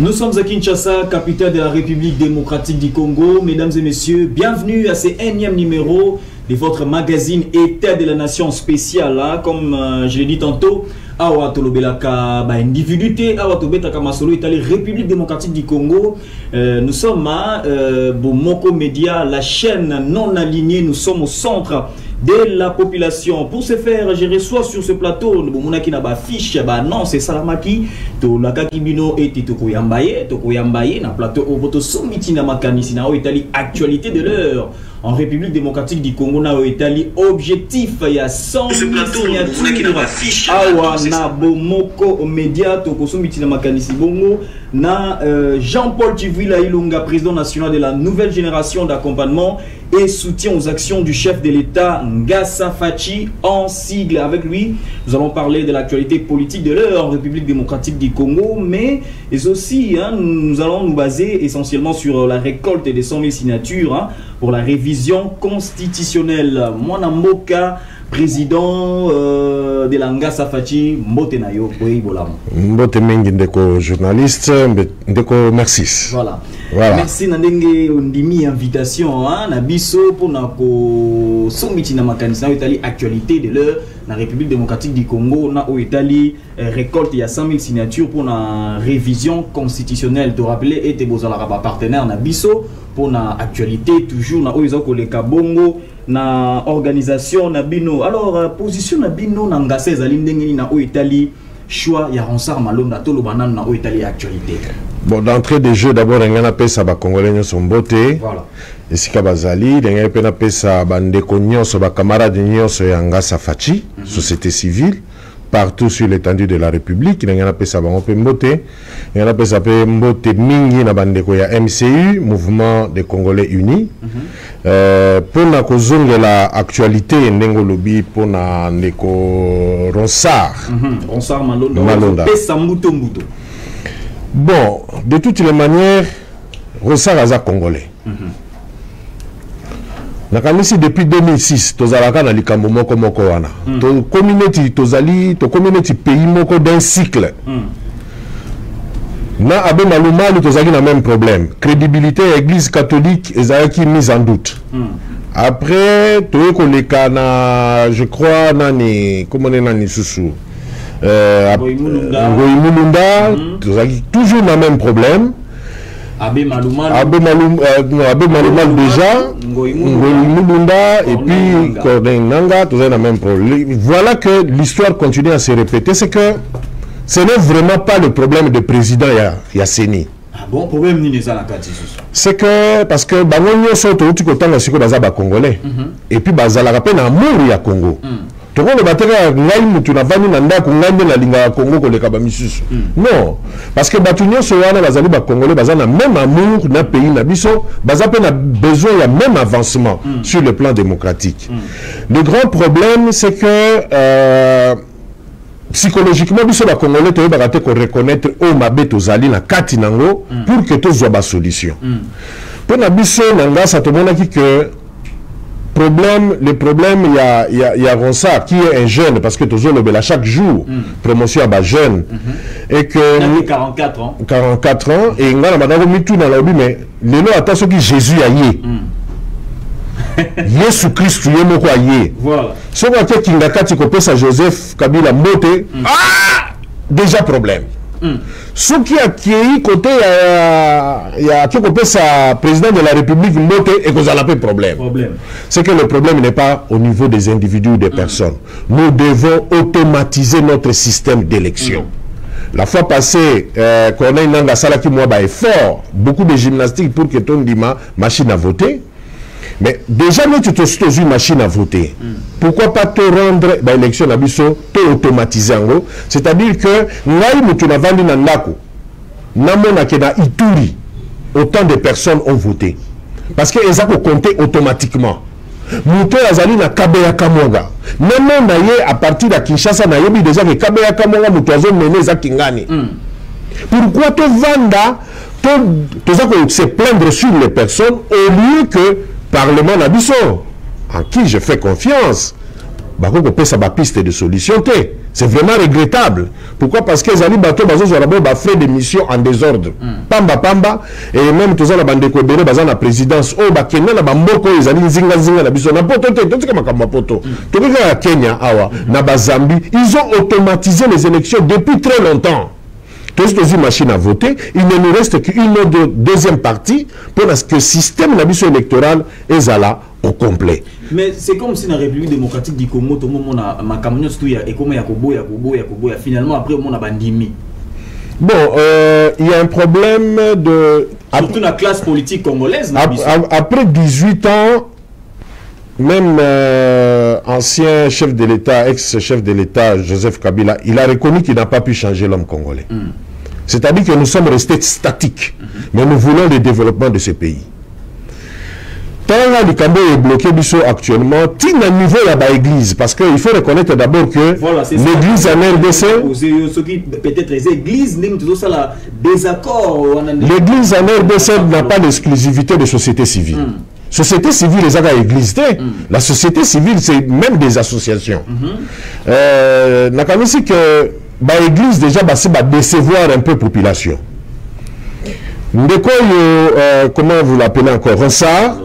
Nous sommes à Kinshasa, capitale de la République démocratique du Congo. Mesdames et messieurs, bienvenue à ce énième numéro de votre magazine État de la Nation spéciale. Comme je l'ai dit tantôt, awa tolobelaka ba individuité awa tobetaka masolo Italie République démocratique du Congo. Nous sommes à Bomoko Média, la chaîne non alignée. Nous sommes au centre de la population. Pour ce faire, je reçois sur ce plateau Monaki na ba fiche ba non c'est Salamaki to la Kakibino et Toko Yambaye na plateau au voto somiti na makanisi na Italie actualité de l'heure en République démocratique du Congo na Italie objectif il y a 100 signatures awa na Bomoko Média Toko somiti na makanisi bongo na Jean-Paul Tivila Ilunga, président national de la nouvelle génération d'accompagnement et soutien aux actions du chef de l'État Ngassa Fachi en sigle. Avec lui, nous allons parler de l'actualité politique de l'heure en République démocratique du Congo, mais aussi nous allons nous baser essentiellement sur la récolte des 100 000 signatures pour la révision constitutionnelle. Mwana Mboka, président de la Ngassa Fachi, Mbote Nayo, Mbote Mengi ndeko journaliste, ndeko merci. Voilà. Merci Nandenge Ondimi invitation na biso pour na ko somiti na makanisa na Italie actualité de l'heure na République démocratique du Congo na Italie récolte il y a 100 000 signatures pour la révision constitutionnelle. De rappeler et bozala partenaire na biso pour na actualité toujours na oizo koleka bongo na organisation na bino. Alors position na bino na ngase ezali ndenge na Italie choix ya Ronsard Malonda tolo banane na Italie actualité. Bon, d'entrée de jeu, d'abord, on a pesa ba Congolais sont beauté. Voilà. Et si Kabazali, on a pesa bandeko nyonso ba camarades nyonso ya Ngassa Fachi, société civile, partout sur l'étendue de la République. On a pesa ba mbote. On a pesa pe mbote mingi na bandeko ya MCU, Mouvement des Congolais Unis. Pour na kozongela actualité ndengo lobi pour na ndeko Ronsard. Ronsard Malonda. Pesa mbuto. Bon, de toutes les manières, Ronsard Aza Congolais. Depuis 2006, tozalaka na likambo moko moko wana. To community tozali, to community pays moko d'un cycle. Na abe malumali tozali na même problème. Crédibilité église catholique ezalaki mise en doute. Après, toyeko leka na, je crois nani, comment on nani susu. Mulunda, toujours le même problème. Abe Maloumal déjà, Mulunda et puis Corday Nanga, toujours le même problème. Voilà que l'histoire continue à se répéter. C'est que ce n'est vraiment pas le problème de président Yasseni. Bon problème ni c'est que parce que Bangonyo sont tout content de ce que Bazaba Congolais et puis Bazala rappelle amour ya Congo. Non, parce que Batunio Sowana Bazali Congolais bazana même amour na pays na biso bazape na besoin il y a même avancement sur le plan démocratique. Le grand problème c'est que psychologiquement biso ba Congolais to ba ko reconnaître o mabeto zali na kati nango pour que to zoba solution. Pour na biso nanga ça to monaki que le problème, il y a Ronsard qui est un jeune, parce que toujours le bel chaque jour, promotion à bas jeune. Et que. 44 ans. 44 ans, et il y a madame Mitou dans la mais le nom attend ce qui Jésus a yé. Jésus Christ, tu es mon quoi yé. Voilà. Ce qui est qui sa Joseph Kabila Moté, déjà problème. Ce qui a accueilli côté il y a qui sa président de la République Moté et que ça n'a pas de problème. C'est que le problème n'est pas au niveau des individus ou des personnes. Nous devons automatiser notre système d'élection. La fois passée, Corneille Nanga Salaki Mwaba est fort, beaucoup de gymnastique pour que ton dima machine à voter. Mais déjà, nous tu as une machine à voter. Pourquoi pas te rendre l'élection à Bisso, te automatiser en gros? C'est-à-dire que nous tu n'as vendu dans Nako, Namona Kena Ituri, autant de personnes ont voté. Parce qu'ils ont compté automatiquement. Mouto Azali na Kabeya Kamonga. Même à partir de Kinshasa, na yebi déjà que Kabeya Kamonga Moutoazo mené za Kingani. Pourquoi te vanda, te se plaindre sur les personnes au lieu que Parlement Nabiso, en qui je fais confiance, bako ko pesa ba piste de solution te. C'est vraiment regrettable. Pourquoi? Parce que Zali Bato Bazo Zorabo a fait des missions en désordre. Pamba Pamba, et même tous les bandes de Bene Bazan la présidence, oh, Bakena, la Bamboko, les Zali Zinga Zinga, la Biso, Napoto, tout ce comme Mapoto. Tout à Kenya, Awa, Nabazambi, ils ont automatisé les élections depuis très longtemps. Tous les machines à voter, il ne nous reste qu'une deuxième partie pour que le système électoral est là au complet. Mais c'est comme si dans la République démocratique du Congo, tout le monde a ma camion, et comme Yakobo, finalement après on a bandimi. Bon, il y a un problème de... Surtout la classe politique congolaise. Après 18 ans, même ancien chef de l'État, ex-chef de l'État, Joseph Kabila, il a reconnu qu'il n'a pas pu changer l'homme congolais. C'est-à-dire que nous sommes restés statiques, mais nous voulons le développement de ce pays. Tant le Cambo est bloqué actuellement, il y a un niveau à l'église, parce qu'il faut reconnaître d'abord que voilà, l'église en RDC... Peut-être les églises, désaccord. L'église en RDC n'a pas l'exclusivité de société civile. Société civile, les aga églises. La société civile, c'est même des associations. N'a pas dit que l'église déjà va décevoir un peu la population. Comment vous l'appelez encore? Ronsard.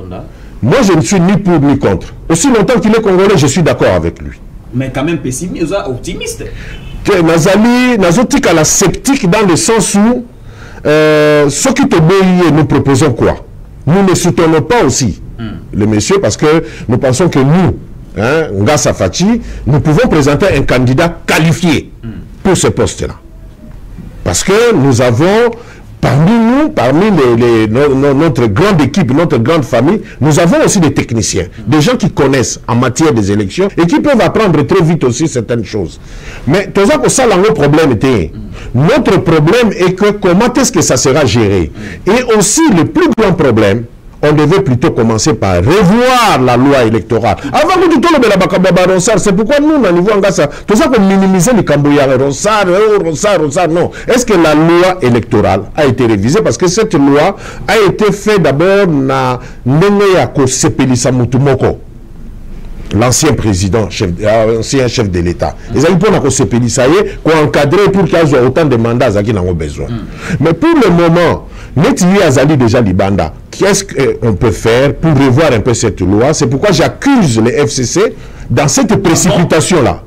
Moi, je ne suis ni pour ni contre. Aussi longtemps qu'il est congolais, je suis d'accord avec lui. Mais quand même pessimiste, optimiste. Que Nazali, Nazotika la sceptique dans le sens où ce qui te obéit, nous proposons quoi? Nous ne soutenons pas aussi le monsieur parce que nous pensons que nous, Ngassa Fachi, nous pouvons présenter un candidat qualifié pour ce poste-là. Parce que nous avons, parmi notre grande équipe, notre grande famille, nous avons aussi des techniciens, des gens qui connaissent en matière des élections et qui peuvent apprendre très vite aussi certaines choses. Mais tout ça, le problème était. Notre problème est que comment est-ce que ça sera géré? Et aussi, le plus grand problème, on devait plutôt commencer par revoir la loi électorale. Avant que tout le monde Ronsard, c'est pourquoi nous, on a niveau Ngassa, tout ça qu'on minimisait les Cambouya, Ronsard, non. Est-ce que la loi électorale a été révisée? Parce que cette loi a été faite d'abord na Neneyako Sepelisa Mutumoko, l'ancien président, ancien chef de l'État. Ils ont pour encadrer pour qu'il y ait autant de mandats qu'ils en ont besoin. Mais pour le moment, Netiwi Azali déjà Libanda, qu'est-ce qu'on peut faire pour revoir un peu cette loi? C'est pourquoi j'accuse les FCC dans cette précipitation-là.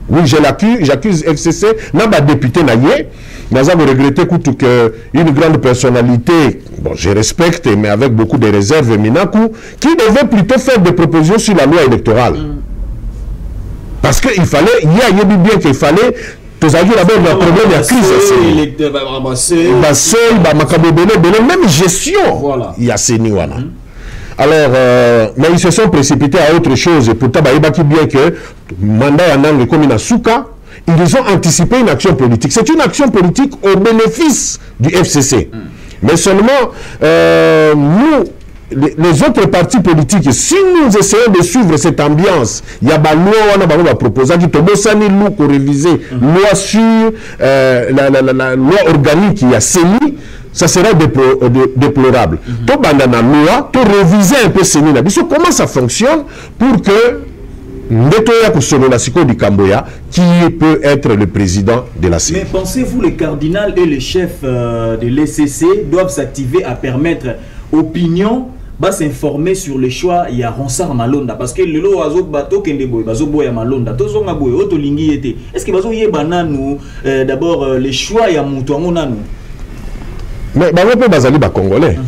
Oui, j'accuse FCC, n'a pas député naïe. Nous avons regretté qu'une grande personnalité, bon, je respecte, mais avec beaucoup de réserves, Minakou, qui devait plutôt faire des propositions sur la loi électorale. Parce qu'il fallait, il y a bien qu'il fallait, tous d'abord le problème de la crise. Même gestion, il y a ces niveaux-là. Alors, mais ils se sont précipités à autre chose. Et pourtant, il y a bien que mandat en angle comme Souka, ils ont anticipé une action politique. C'est une action politique au bénéfice du FCC. Mais seulement, nous, les autres partis politiques, si nous essayons de suivre cette ambiance, il y a une loi on a proposé qui est réviser loi sur la loi organique qui a CENI, ça sera déplorable. Tu as loi, tu réviser un peu CENI. Comment ça fonctionne pour que Netoya Kusolonasiko du Camboya, qui peut être le président de la CENI. Mais pensez-vous les cardinals et les chefs de l'ECC doivent s'activer à permettre opinion va s'informer sur le choix il y a Ronsard Malonda parce que le lo azo bato kende boy bazo boya Malonda tozo nga boy oto lingi été est-ce que bazo yebana nous d'abord les choix ya mutu ngona nous mais ba pe bazali ba congolais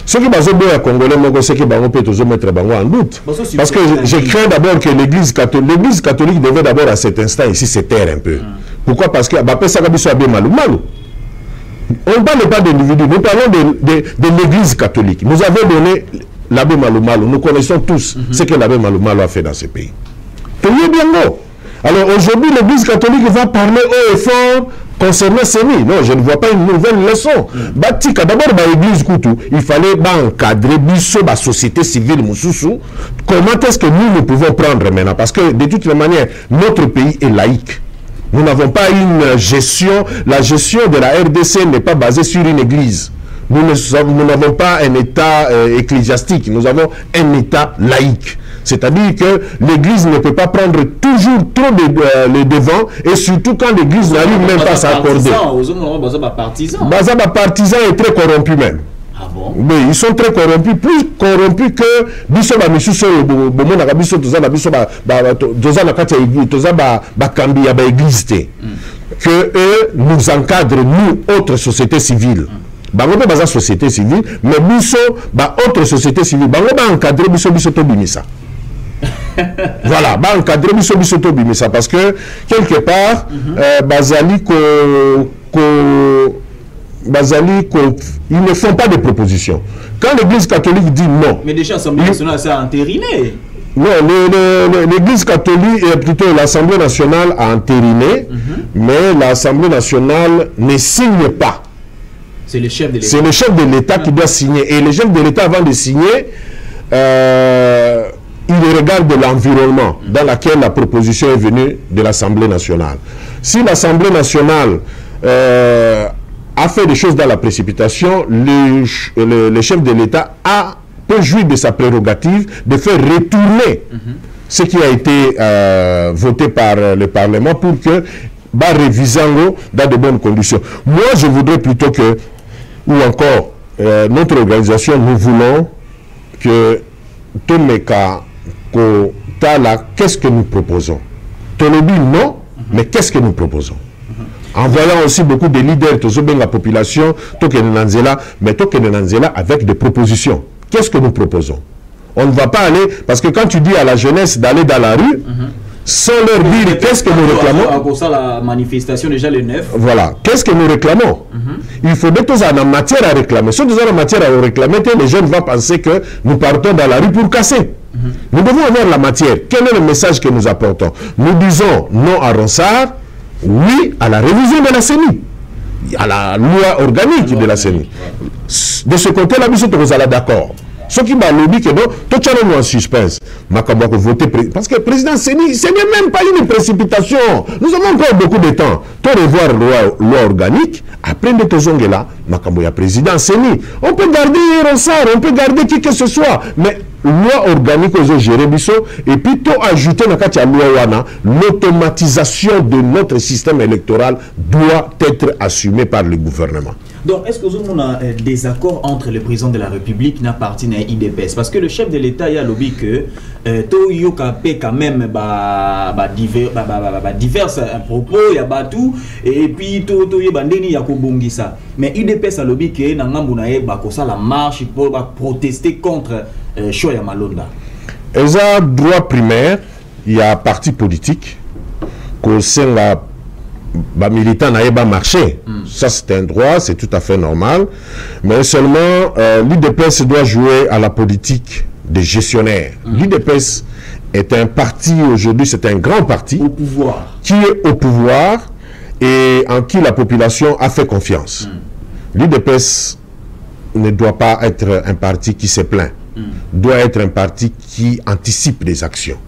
ceux qui bazo boya congolais moko c'est que ba pe tozo mettre bango en doute parce que je crains d'abord que l'église catholique devait d'abord à cet instant ici se taire un peu. Pourquoi? Parce que ba pe ça biso bien malou. On ne parle pas d'individus, nous parlons de l'église catholique. Nous avons donné l'abbé Malou Malou. Nous connaissons tous ce que l'abbé Malou Malou a fait dans ce pays. Alors aujourd'hui, l'église catholique va parler haut et fort concernant CENI. Non, je ne vois pas une nouvelle leçon. D'abord, l'église Koutou, il fallait encadrer la société civile Moussoussou. Comment est-ce que nous pouvons prendre maintenant? Parce que de toute manière, notre pays est laïque. Nous n'avons pas une gestion, la gestion de la RDC n'est pas basée sur une église. Nous n'avons pas un état ecclésiastique, nous avons un état laïque. C'est-à-dire que l'Église ne peut pas prendre toujours trop les devants, et surtout quand l'Église n'arrive même pas à s'accorder. Bazaba partisan est très corrompu même. Ah bon? Mais ils sont très corrompus, plus corrompus que Bisoba Misuso, Bomonaka Biso, Tozana Bisoba, Tozana Katia Église, Tozaba Bakambi, Yaba Église, que eux nous encadrent, nous, autres sociétés civiles. Bango ba baza société civile, mais Biso, ba autre société civile, Bango ba encadrer Biso Biso to bimisa. Voilà, ba encadrer Biso Biso to bimisa, parce que quelque part, Bazali ils ne font pas de propositions. Quand l'Église catholique dit non... Mais déjà, l'Assemblée nationale s'est entérinée. Non, l'Église catholique, et plutôt l'Assemblée nationale a entériné, mais l'Assemblée nationale ne signe pas. C'est le chef de l'État. C'est le chef de l'État qui doit signer. Et le chef de l'État, avant de signer, il regarde l'environnement dans lequel la proposition est venue de l'Assemblée nationale. Si l'Assemblée nationale... a fait des choses dans la précipitation, le chef de l'État peut jouir de sa prérogative de faire retourner ce qui a été voté par le Parlement pour que réviser dans de bonnes conditions. Moi, je voudrais plutôt que, ou encore, notre organisation, nous voulons que Tomeka, Kotala, qu'est-ce que nous proposons? Tolobi, non, mais qu'est-ce que nous proposons? En voyant aussi beaucoup de leaders, la population, mais avec des propositions. Qu'est-ce que nous proposons? On ne va pas aller, parce que quand tu dis à la jeunesse d'aller dans la rue, sans leur dire qu'est-ce que nous réclamons. Pour ça, la manifestation déjà le 9. Voilà, qu'est-ce que nous réclamons? Il faut mettre en matière à réclamer. Si nous avons matière à réclamer, les jeunes vont penser que nous partons dans la rue pour casser. Nous devons avoir la matière. Quel est le message que nous apportons? Nous disons non à Ronsard, oui à la révision de la CENI, à la loi organique de la CENI. De ce côté-là, nous sommes d'accord. Ce qui m'a dit que non, tout ça est en suspense. Voter parce que le président CENI, ce n'est même pas une précipitation. Nous avons encore beaucoup de temps pour revoir la loi organique. Après de tous là, le président CENI. On peut garder Ronsard, on peut garder qui que ce soit, mais loi organique aux gérés et plutôt ajouter dans la loi l'automatisation de notre système électoral doit être assumée par le gouvernement. Donc, est-ce que vous avez des accords entre le président de la République n'a parti à IDPS? Parce que le chef de l'État a lobby que Toyo Kapé quand même divers propos, il y a tout, et puis Toyo Bandeni Yakobongisa. Mais IDPS a lobby que Nangambunae Bakosa la marche pour protester contre Choya Malonda. Et ça, droit primaire, il y a un parti politique que c'est la militant n'a pas marché. Ça c'est un droit, c'est tout à fait normal. Mais seulement l'IDPS doit jouer à la politique des gestionnaires. L'IDPS est un parti aujourd'hui, c'est un grand parti au pouvoir, qui est au pouvoir et en qui la population a fait confiance. L'IDPS ne doit pas être un parti qui se plaint, doit être un parti qui anticipe des actions.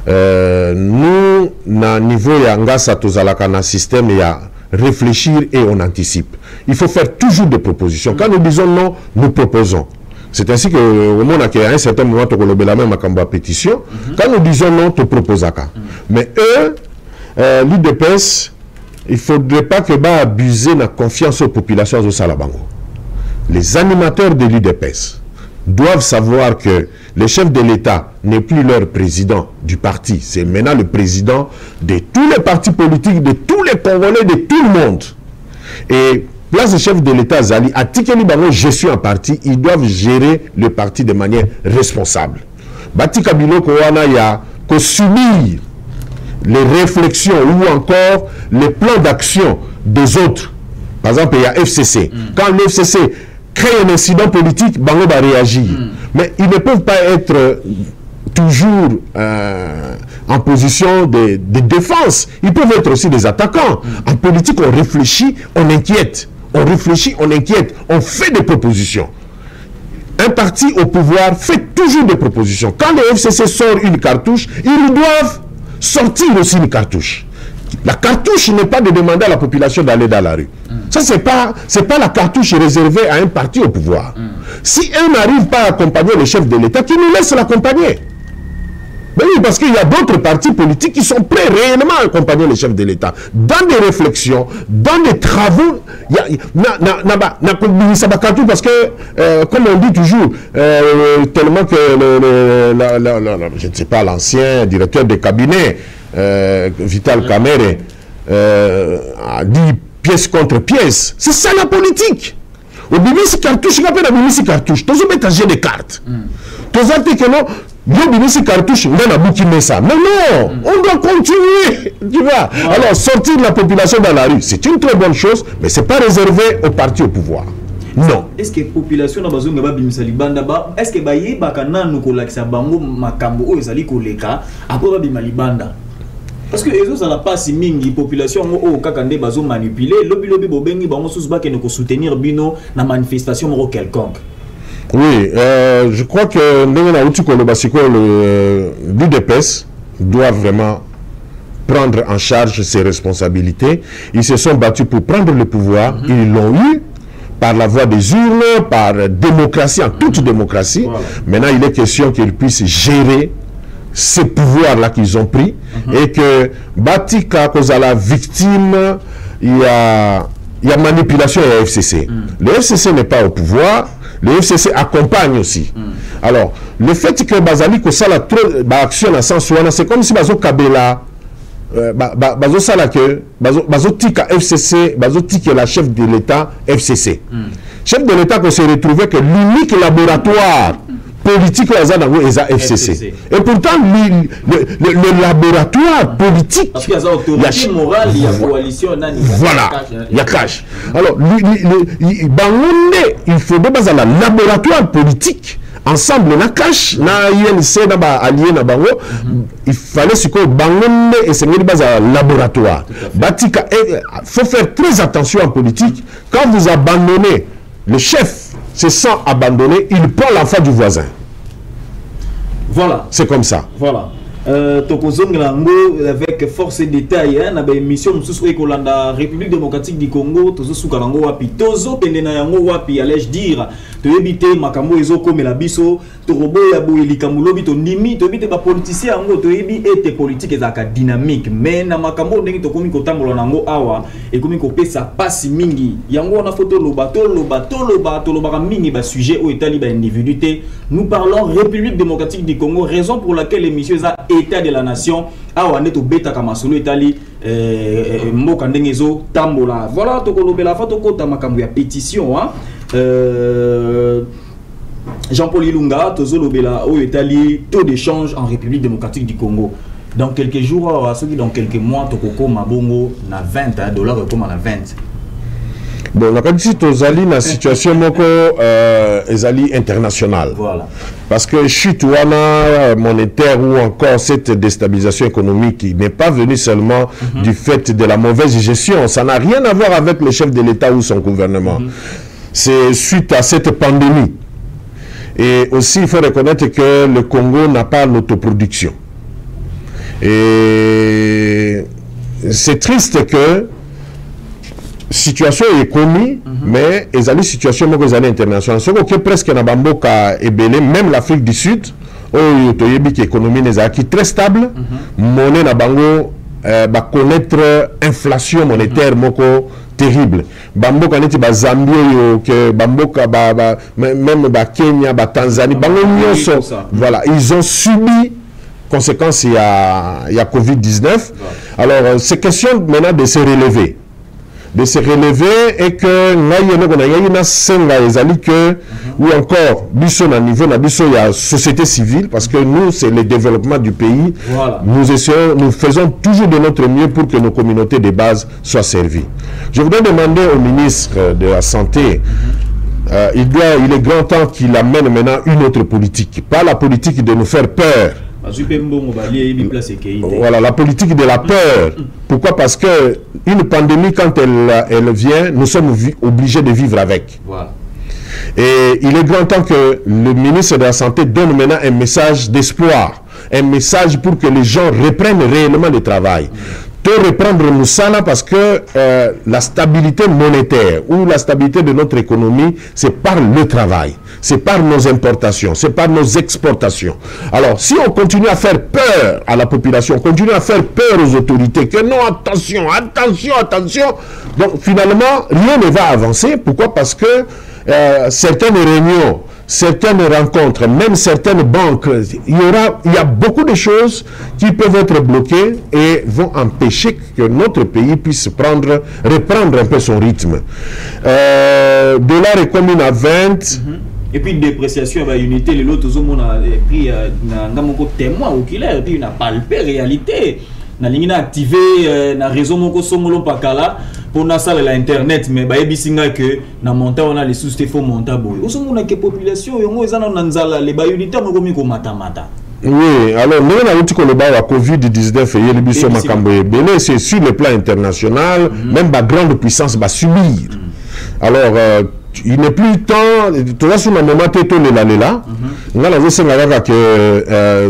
Nous, na niveau yangasa tozalaka na système ya réfléchir et on anticipe. Il faut faire toujours des propositions. Quand nous disons non, nous proposons. C'est ainsi que au moment qu'à un certain moment tu as la même pétition. Quand nous disons non, tu proposes à cas. Mais eux, l'IDPS, il ne faudrait pas que bah abuser la confiance aux populations au Salabango. Les animateurs de l'IDPS doivent savoir que le chef de l'État n'est plus leur président du parti. C'est maintenant le président de tous les partis politiques, de tous les Congolais, de tout le monde. Et place de chef de l'État, Zali, à Tikeli Bango, je suis un parti, ils doivent gérer le parti de manière responsable. Bati Kabilo Kowana, il y a que subir les réflexions ou encore les plans d'action des autres. Par exemple, il y a FCC. Quand le FCC crée un incident politique, Bango va réagir. Mais ils ne peuvent pas être toujours en position de défense. Ils peuvent être aussi des attaquants. En politique, on réfléchit, on inquiète. On réfléchit, on inquiète. On fait des propositions. Un parti au pouvoir fait toujours des propositions. Quand le FCC sort une cartouche, ils doivent sortir aussi une cartouche. La cartouche n'est pas de demander à la population d'aller dans la rue. Ça, c'est pas la cartouche réservée à un parti au pouvoir. Si eux n'arrivent pas à accompagner le chef de l'État, qu'ils nous laissent l'accompagner. Ben oui, parce qu'il y a d'autres partis politiques qui sont prêts réellement à accompagner les chefs de l'État. Dans des réflexions, dans des travaux, parce que, comme on dit toujours, tellement que, je ne sais pas, l'ancien directeur de cabinet, Vital Kamerhe, a dit pièce contre pièce. C'est ça la politique. Au Bimisi cartouche, je rappelle à Bimisi cartouche. Tous les métagers de cartes. Tous les que non, yo Bimisi cartouche, on a bouquiné ça. Mais non, on doit continuer. Tu vois. Alors, sortir de la population dans la rue, c'est une très bonne chose, mais ce n'est pas réservé aux partis au pouvoir. Non. Est-ce que la population a besoin de bimisa libanda ba? Est-ce que baye bakana nukola kisa bango makambo o ezali koleka après babima libanda? Parce que les autres n'ont pas si mingi population au kakande bazo manipuler lobi bobengi bango sous ba que nous soutenir bino na manifestation moro quelconque. Oui, je crois que l'UDPS doit vraiment prendre en charge ses responsabilités. Ils se sont battus pour prendre le pouvoir, ils l'ont eu par la voie des urnes, par démocratie, en toute démocratie. Voilà. Maintenant, il est question qu'ils puissent gérer ces pouvoirs-là qu'ils ont pris et que Batika, cause à la victime, il y a manipulation à FCC. Le FCC n'est pas au pouvoir, le FCC accompagne aussi. Alors, le fait que Bazali que ça la trop action à sens c'est comme si Bazo Kabela Bazo Salake Bazo Tika FCC Bazo Tika la chef de l'État FCC. Chef de l'État qu'on s'est retrouvé que l'unique laboratoire politique est à FCC. Et pourtant, le laboratoire politique... Parce qu'il y a autorité morale, il y a coalition... Voilà, il y a cash. Alors, il faut que le laboratoire politique, ensemble, na cash, na INC, na allié, na bango, il fallait ce que Bangonde et c'est un laboratoire. Il faut faire très attention en politique. Quand vous abandonnez le chef, se sent abandonné, il prend l'enfant du voisin. Voilà. C'est comme ça. Voilà. Avec force et détail, hein, na émission la République démocratique du Congo, allais-je dire, to éviter makambo ezoko mais la biso to robo ya boeli kamulobi to nimi to éviter ba politicien ngo to ebi ete politique ezaka dynamique mais na makambo ndenge to komi kotambola nango awa et komi ko pesa passe mingi yango na photo loba mingi ba sujet au état libre individuité. Nous parlons République démocratique du Congo, raison pour laquelle l'émission est état de la nation awa neto beta kama solo etali mboka ndenge zo tambola. Voilà to kolobela fa to kota makambo ya pétition hein. Jean-Paul Ilunga, Tozolobela, au Italie, taux d'échange en République démocratique du Congo. Dans quelques jours, dans quelques mois, Tokoko Mabongo, na 20 dollars, comme à 20. Bon, la la situation est internationale. Voilà. Parce que chute monétaire ou encore cette déstabilisation économique qui n'est pas venue seulement du fait de la mauvaise gestion. Ça n'a rien à voir avec le chef de l'État ou son gouvernement. C'est suite à cette pandémie. Et aussi, il faut reconnaître que le Congo n'a pas l'autoproduction. Et c'est triste que la situation est connue, mais les années situation internationale. Ce qui est presque na bamboka ebele, même l'Afrique du Sud, où l'économie est très stable, monnaie na bango va connaître inflation monétaire moko terrible. Bamboka neti ba Zambie que bamboka même ba Kenya, ba Tanzanie, bango nyonso. Voilà, ils ont subi conséquences il y a Covid-19. Alors c'est question maintenant de se relever. Et que ou encore biso na niveau na biso il y a société civile parce que nous c'est le développement du pays. Voilà. Nous faisons toujours de notre mieux pour que nos communautés de base soient servies. Je voudrais demander au ministre de la Santé, il est grand temps qu'il amène maintenant une autre politique, pas la politique de nous faire peur. Voilà, la politique de la peur. Pourquoi? Parce que une pandémie, quand elle vient, nous sommes obligés de vivre avec. Voilà. Et il est grand temps que le ministre de la Santé donne maintenant un message d'espoir, un message pour que les gens reprennent réellement le travail. Reprendre Moussala parce que la stabilité monétaire ou la stabilité de notre économie, c'est par le travail. c'est par nos importations, c'est par nos exportations. Alors, si on continue à faire peur à la population, on continue à faire peur aux autorités, que non, attention, attention, attention, donc finalement, rien ne va avancer. Pourquoi? Parce que certaines réunions, certaines rencontres, même certaines banques, il y a beaucoup de choses qui peuvent être bloquées et vont empêcher que notre pays puisse reprendre un peu son rythme. Dollar est commune à 20. Et puis dépréciation de l'unité, l'autre on a pris un témoin oculaire et puis on a palpé réalité. On a activé la raison mon somolo pakala pour na salle l'internet mais ba ebisinga que na monta on a les sous-stéphos monta boy. Oso mona que population yongo ezana na nzala les ba unité mo komi ko mata. Oui, alors nous avons dit que le bar à Covid-19 et le biso makambo ebele, c'est sur le plan international, même la grande puissance va subir. Alors il n'est plus temps, tu vois sur le moment on a vu que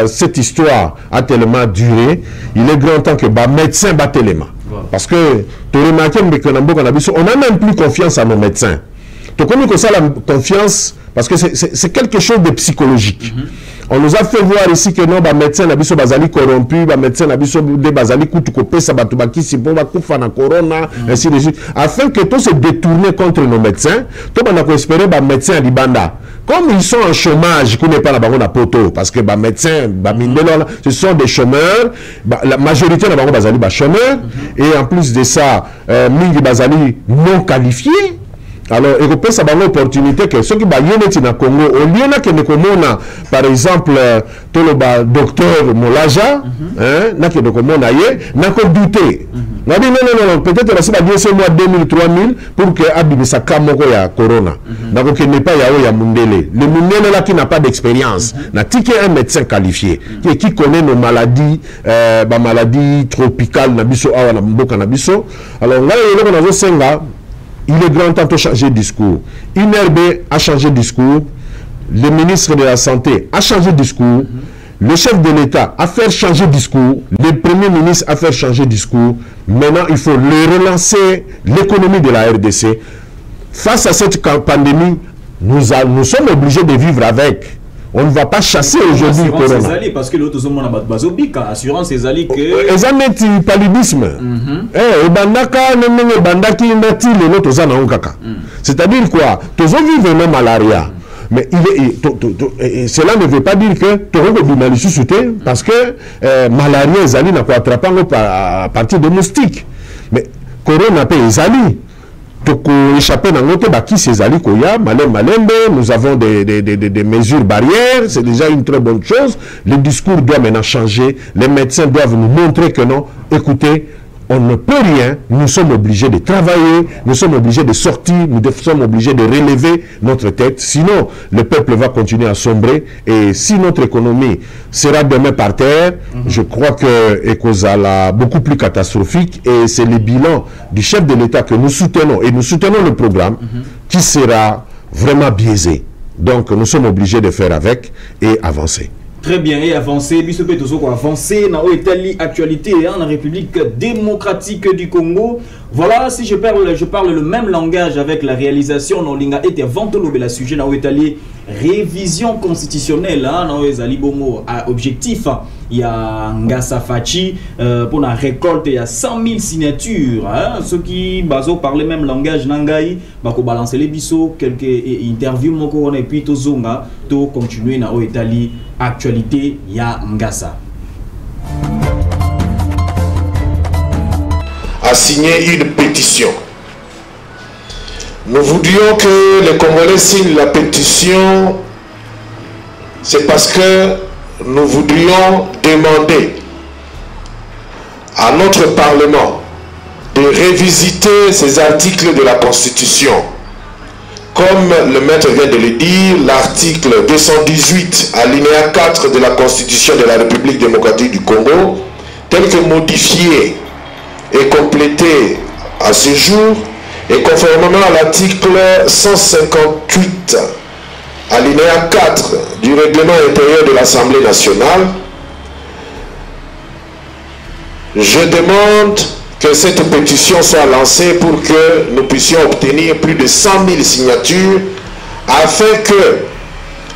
cette histoire a tellement duré, il est grand temps que les médecins battent les mains. Parce que tu remarques que on n'a même plus confiance à nos médecins. Tu connais que ça la confiance, parce que c'est quelque chose de psychologique. On nous a fait voir ici que non, les médecins n'ont pas corrompus, les médecins n'ont pas coupé ça, corona, ainsi de suite. Afin que tout se détourne contre nos médecins, tout le monde a espéré les médecins à Libanda. Comme ils sont en chômage, qu'on n'est pas là-bas à poto, parce que les médecins, ce sont des chômeurs, la majorité sont chômeurs, et en plus de ça, Mingi Bazali non qualifiés. Alors, il y a une opportunité que ceux qui sont au Congo, au lieu que nous par exemple, tout le docteur Molaja, n'a que n'a pas douté. On a dit non, peut-être que c'est mois 2000, 3000 pour que Abibisa Kamoko ya Corona. Donc, il n'est pas ya Mundele. Le Mundele là qui n'a pas d'expérience, n'a tiqué un médecin qualifié, qui connaît nos maladies, maladies tropicales, nabiso, awa, mboka nabiso. Alors, là, il est grand temps de changer de discours. INRB a changé de discours. Le ministre de la Santé a changé de discours. Le chef de l'État a fait changer de discours. Le Premier ministre a fait changer de discours. Maintenant, il faut relancer l'économie de la RDC. Face à cette pandémie, nous sommes obligés de vivre avec. On ne va pas chasser aujourd'hui Corona. Parce que l'autre monde a bazobika, assurance ces alliés que ils ont un paludisme. C'est-à-dire quoi? Tous ont vu même malaria. Mais cela ne veut pas dire que tu auras des maladies soutées parce que malaria les alliés n'a pas attrapé à partir de moustiques. Mais Corona peut les alliés. Échapper dans notre bâti, ces alliés, nous avons des mesures barrières, c'est déjà une très bonne chose. Le discours doit maintenant changer, les médecins doivent nous montrer que non, écoutez, on ne peut rien, nous sommes obligés de travailler, nous sommes obligés de sortir, nous sommes obligés de relever notre tête, sinon le peuple va continuer à sombrer et si notre économie sera demain par terre, je crois que Ekozala beaucoup plus catastrophique et c'est le bilan du chef de l'État que nous soutenons et nous soutenons le programme qui sera vraiment biaisé. Donc nous sommes obligés de faire avec et avancer. Très bien, et avancer, Bissopé Tozoko avancer dans l'actualité en République démocratique du Congo. Voilà, si je parle le même langage avec la réalisation dans l'Inga et Vantolo la sujet dans l'Italie, révision constitutionnelle, dans les Bomo objectif. Il y a Ngassa Fachi pour la récolte, il y a 100 000 signatures. Ceux qui parlent le même langage, Nangaï, bako balancer les bisous, quelques interviews, et puis Tozonga, to continuer dans l'Italie. Actualité, il y a Ngassa. A signé une pétition. Nous voudrions que les Congolais signent la pétition. C'est parce que nous voudrions demander à notre Parlement de révisiter ces articles de la Constitution. Comme le maître vient de le dire, l'article 218, alinéa 4 de la Constitution de la République démocratique du Congo, tel que modifié et complété à ce jour, et conformément à l'article 158, alinéa 4 du règlement intérieur de l'Assemblée nationale, je demande que cette pétition soit lancée pour que nous puissions obtenir plus de 100 000 signatures afin que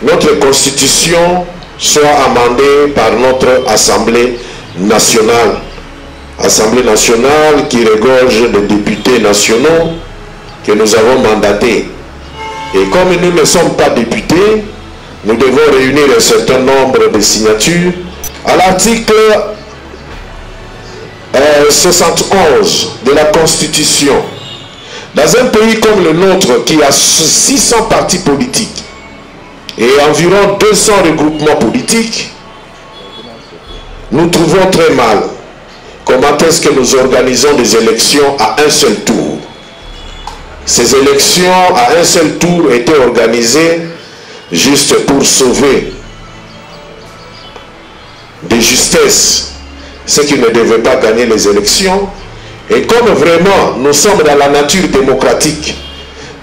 notre constitution soit amendée par notre Assemblée nationale. Assemblée nationale qui regorge de députés nationaux que nous avons mandatés. Et comme nous ne sommes pas députés, nous devons réunir un certain nombre de signatures. À l'article 71 de la Constitution, dans un pays comme le nôtre qui a 600 partis politiques et environ 200 regroupements politiques, nous trouvons très mal comment est-ce que nous organisons des élections à un seul tour. Ces élections à un seul tour étaient organisées juste pour sauver de justesse ceux qui ne devaient pas gagner les élections. Et comme vraiment nous sommes dans la nature démocratique,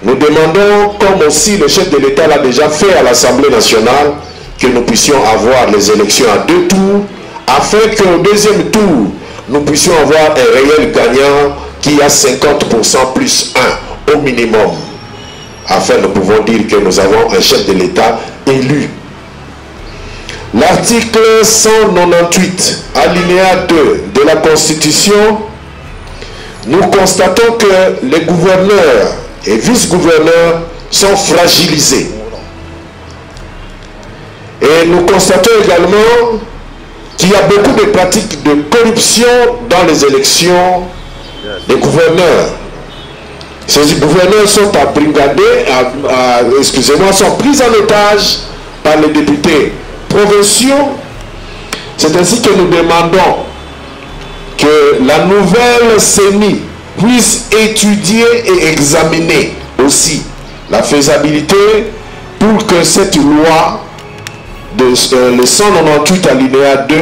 nous demandons, comme aussi le chef de l'État l'a déjà fait à l'Assemblée nationale, que nous puissions avoir les élections à 2 tours, afin qu'au deuxième tour, nous puissions avoir un réel gagnant qui a 50% plus 1 au minimum. Afin nous pouvons dire que nous avons un chef de l'État élu. L'article 198, alinéa 2 de la Constitution, nous constatons que les gouverneurs et vice-gouverneurs sont fragilisés. Et nous constatons également qu'il y a beaucoup de pratiques de corruption dans les élections des gouverneurs. Ces gouverneurs sont sont pris en otage par les députés provinciaux. C'est ainsi que nous demandons que la nouvelle CENI puisse étudier et examiner aussi la faisabilité pour que cette loi de le 198 alinéa 2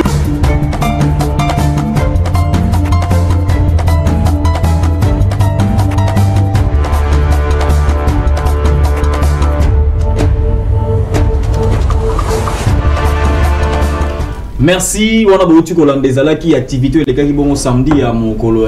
Merci. On a beaucoup de Kolandezala qui activité les cas qui bon samedi à mon colo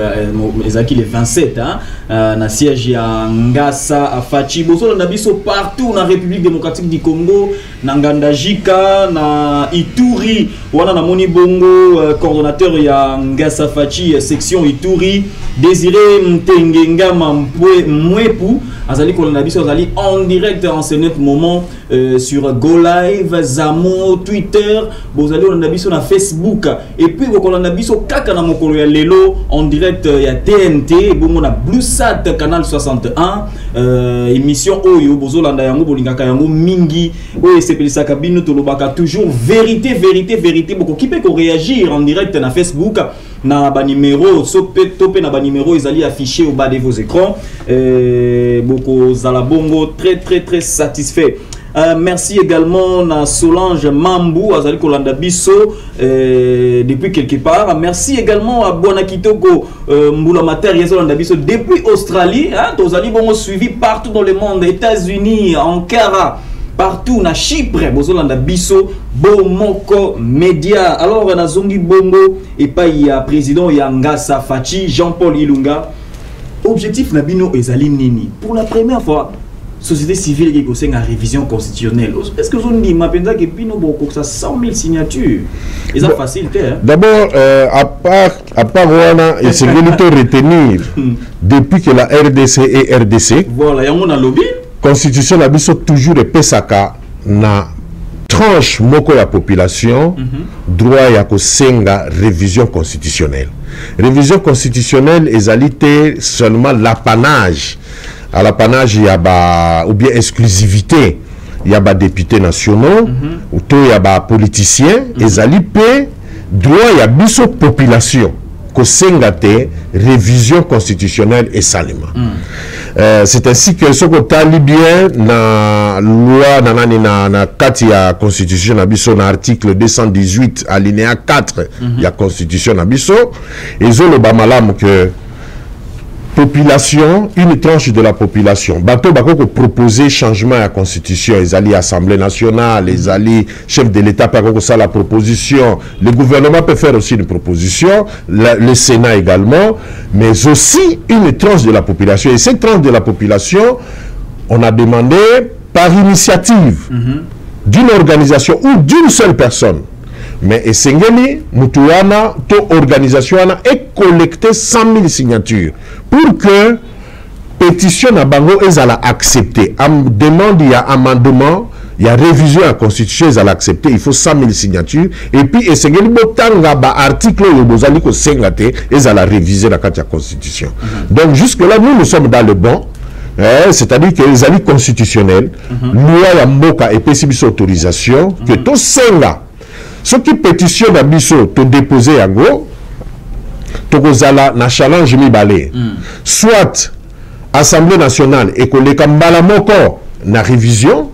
ezaki le 27 na siège à Ngasa à Fachi boso na biso partout na République démocratique du Congo na Ngandajika na Ituri wana na moni bongo coordonnateur ya Ngasa Fachi section Ituri Désiré Mtengenga Mwepu azali kolanda biso azali en direct en ce moment sur Go Live Zamo Twitter bozali kolanda biso na Facebook et puis kolanda biso kaka na mokolo ya lelo en direct ya TNT bongo na Bluesat canal 61 émission oyo bozolanda yango bolingaka yango mingi oyo sepelisaka bino tolobaka toujours vérité vérité vérité boko kipe ko réagir en direct na Facebook na ba numéro topé na ba numéro ezali affiché au bas de vos écrans boko zala bongo très satisfait. Merci également à Solange Mambou, Azali Kolanda Bisso, depuis quelque part. Merci également à Buanakitoko Mboula Mater Yezolanda Bisso, depuis Australie. Tozali bongo suivi partout dans le monde, États-Unis, Ankara, partout, na Chypre, Bozolanda Bisso, Bomoko Media. Alors, na Zongi Bongo, et pas il y a président Ngasa Fachi, Jean-Paul Ilunga. Objectif Nabino Ezali Nini. Pour la première fois, société civile qui conseille la révision constitutionnelle. Est-ce que vous avez dit que Pino Boko ça 100 000 signatures? Et ça facilité. D'abord, à part Wana, il s'est venu retenir depuis que la RDC et RDC. Voilà, il y a un lobby. Constitution la biso toujours et pesaka na tranche moko ya population droit ya kosenga révision constitutionnelle. Révision constitutionnelle est seulement l'apanage. À l'apanage, il y a ou bien exclusivité, il y a des députés nationaux, ou il y a des politiciens, et il droit il y a biso population, que sengate révision constitutionnelle et salement. C'est ainsi que ce que tu bien na loi na katia constitution na biso na article 218 alinéa 4 il y a constitution na biso et zo le bamalam que population, une tranche de la population. Bateau bako proposer changement à la constitution, les alliés Assemblée nationale, les alliés chef de l'État par ça la proposition. Le gouvernement peut faire aussi une proposition, le Sénat également, mais aussi une tranche de la population. Et cette tranche de la population, on a demandé par initiative d'une organisation ou d'une seule personne. Mais Essengeli, Mutuana, toute organisation est collecté 100 000 signatures pour que pétition à Bango est acceptée. Demande, il y a amendement, il y a révision à la Constitution, ils allent accepter, il faut 100 000 signatures. Et puis, Essengeli, Botanga, article, ils allent réviser la Constitution. Donc, jusque-là, nous sommes dans le bon. C'est-à-dire que les alliés constitutionnels, loi ya mboka et possible autorisation, que tout senga. Ce qui pétitionne à Bisso, te déposer à go, tokozala na challenge mi balé. Soit Assemblée nationale et que les kambala moko na révision,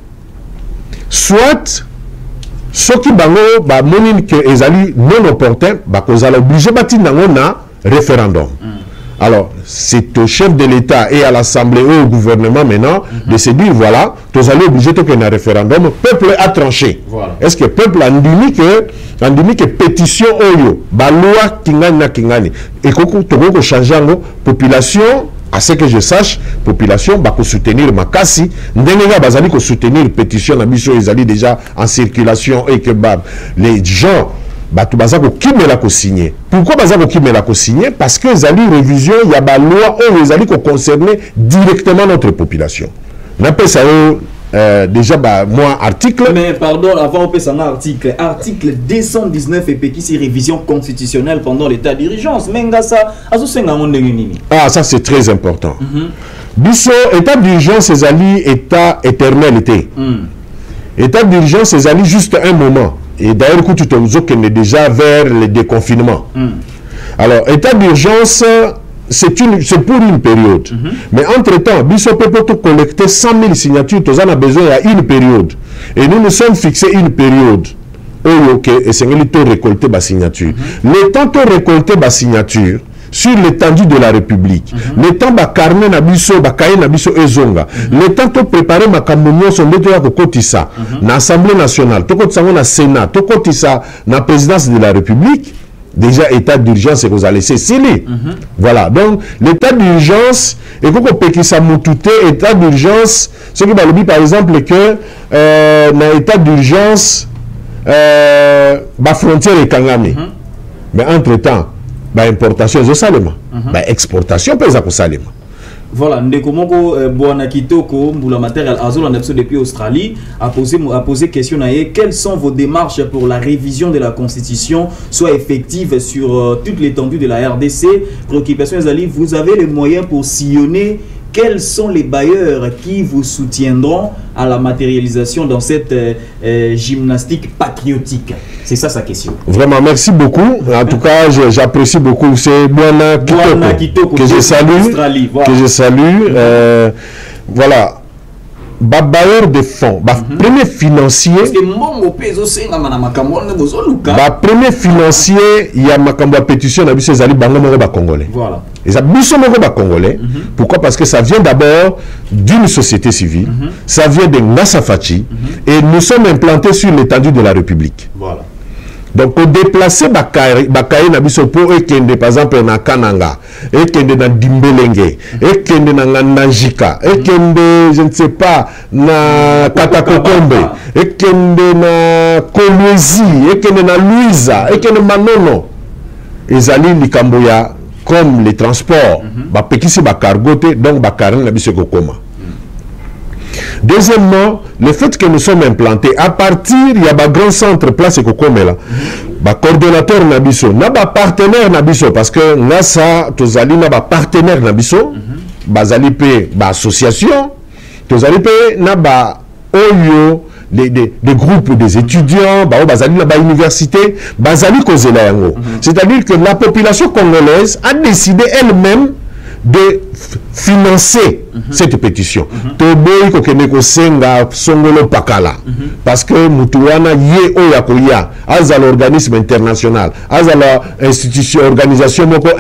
soit ce qui bango ba monine que ezali non opportun, ba kozala obligé bati nango na référendum. Alors, c'est au chef de l'État et à l'Assemblée et au gouvernement maintenant de se dire, voilà, vous allez obliger de faire un référendum, le peuple a tranché. Voilà. Est-ce que le peuple a dit que pétition oyo, ba loi kingani na kingani, et qu'on change la population, à ce que je sache, population va soutenir Makassi, n'enga bazali ko soutenir pétition na biso ils allaient déjà en circulation et que les gens Batu bazako kimela ko signer. Pourquoi bazako kimela ko signer? Parce que les révision, il y a des lois où les alliés concerner directement notre population. N'appelle ça déjà moi article. Mais pardon, avant on peut s'en article. Article 219 et qui c'est révision constitutionnelle pendant l'état d'urgence. Ah, ça c'est très important. Bisso, état d'urgence, ces alliés, état éternel était. État d'urgence, ces alliés, juste un moment. Et d'ailleurs, tu te déjà vers le déconfinement. Alors, état d'urgence, c'est pour une période. Mais entre-temps, Bisso peut collecter 100 000 signatures, tu en as besoin à une période. Et nous nous sommes fixés une période. Et c'est récolter ma signature. Le temps de récolter ma signature, sur l'étendue de la République, le temps de carnet nabiso, bakaye nabiso ezonga, le temps de préparer ma camouflage sur le toit de Kotissa, na Assemblée nationale, to kotissa na Sénat, to kotissa na présidence de la République, déjà état d'urgence et vous allez laisser scellé. Voilà, donc l'état d'urgence, et qu'on peut qu'il s'amoutoute, état d'urgence, ce qui va le dire par exemple que dans l'état d'urgence, la frontière est kangame. Mais entre-temps, importation et salema, exportation peut être salema. Voilà, Ndekomoko Boana Kitoko, Mboula Matériel Azul, en episode depuis Australie, a posé question à quelles sont vos démarches pour la révision de la Constitution, soit effective sur toute l'étendue de la RDC. Préoccupation Zali, vous avez les moyens pour sillonner. Quels sont les bailleurs qui vous soutiendront à la matérialisation dans cette gymnastique patriotique? C'est ça sa question. Vraiment, merci beaucoup. En tout cas, j'apprécie beaucoup. C'est Boana Kitoko que je salue. Voilà. Que je salue. Voilà. Bailleur de fonds, premier financier. Premier financier, il y a ma pétition à Bissé Zali Bango Congolais. Voilà. Et ça Bissé Congolais. Pourquoi? Parce que ça vient d'abord d'une société civile, ça vient de Nassafachi, et nous sommes implantés sur l'étendue de la République. Voilà. Donc, on déplace Bakaye Nabiso pour ekende, par exemple, na Kananga, ekende na Dimbelenge, ekende na Nanjika, ekende, je ne sais pas, na Katakokombe, ekende na Kolwezi, ekende na Louisa, ekende Manono. Ezali Likamboya, comme les transports, Bapekisi Bakargote, donc Bakaren Nabiso Kokoma. Deuxièmement, le fait que nous sommes implantés, à partir, il y a un grand centre, place Kokomela, coordonnateur Nabiso, n'a pas partenaire Nabiso, parce que NASA, Tozali n'a pas partenaire Nabiso, Bazali P, association, Tozali P, n'a pas Oyo, des groupes des étudiants, Bazali n'a pas université, Bazali Kozela Yango. C'est-à-dire que la population congolaise a décidé elle-même de financer cette pétition. Toboy ko senga songolo pakala parce que mutuana ye oyakoya azal organisme international azal institution organisation moko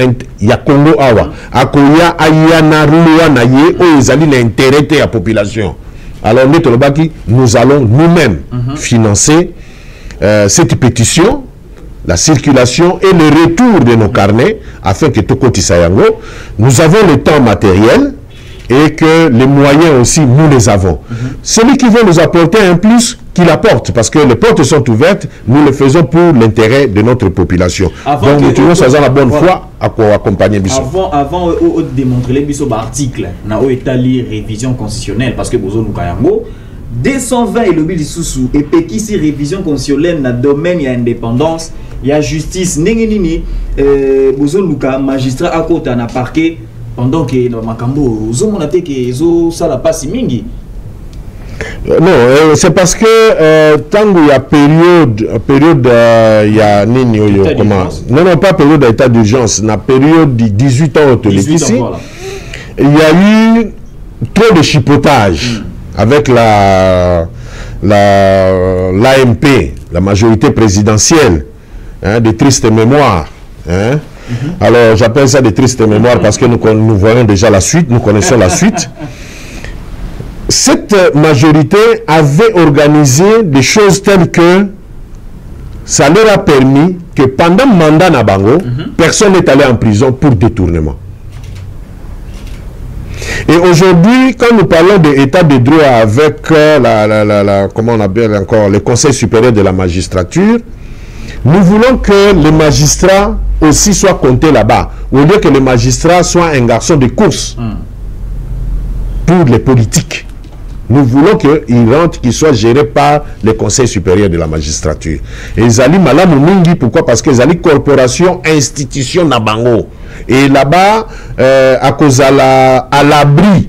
ya Congo awa akoya ayana ruana ye o ezali l'intérêt de la population. Alors nous allons nous-mêmes financer cette pétition, la circulation et le retour de nos carnets afin que Tokoti Sayango, nous avons le temps matériel et que les moyens aussi, nous les avons. Celui qui veut nous apporter un plus, qu'il apporte, parce que les portes sont ouvertes, nous le faisons pour l'intérêt de notre population. Donc nous trouvons ça la bonne foi à accompagner Bissot. Avant de démontrer les Bissot article, na o étali révision constitutionnelle, parce que Bozo Nukayango, 220 et le bill sous et pékisi révision constitutionnelle na domaine ya indépendance, ya justice, nengenini, Bozo Nuka magistrat à côté na parquet, pendant que dans Makambo, Bozo monate que Zo ça la passe mingi. Non, c'est parce que tant qu'il y a période il y a comment non pas période d'état d'urgence, la période de 18 ans ici, voilà. Il y a eu trop de chipotage avec l'AMP, la majorité présidentielle, hein, de tristes mémoires. Hein. Alors j'appelle ça des tristes mémoires parce que nous voyons déjà la suite, nous connaissons la suite. Cette majorité avait organisé des choses telles que ça leur a permis que pendant le mandat Nabango, personne n'est allé en prison pour détournement. Et aujourd'hui, quand nous parlons d'état de droit avec comment on appelle encore, le Conseil supérieur de la magistrature, nous voulons que les magistrats aussi soient comptés là-bas, au lieu que les magistrats soient un garçon de course pour les politiques. Nous voulons qu'ils rentrent, qu'ils soient gérés par le Conseil supérieur de la magistrature. Et ils allaient malamu mingi, pourquoi? Parce qu'ils allaient corporation, institution Nabango. Et là-bas, à cause à l'abri,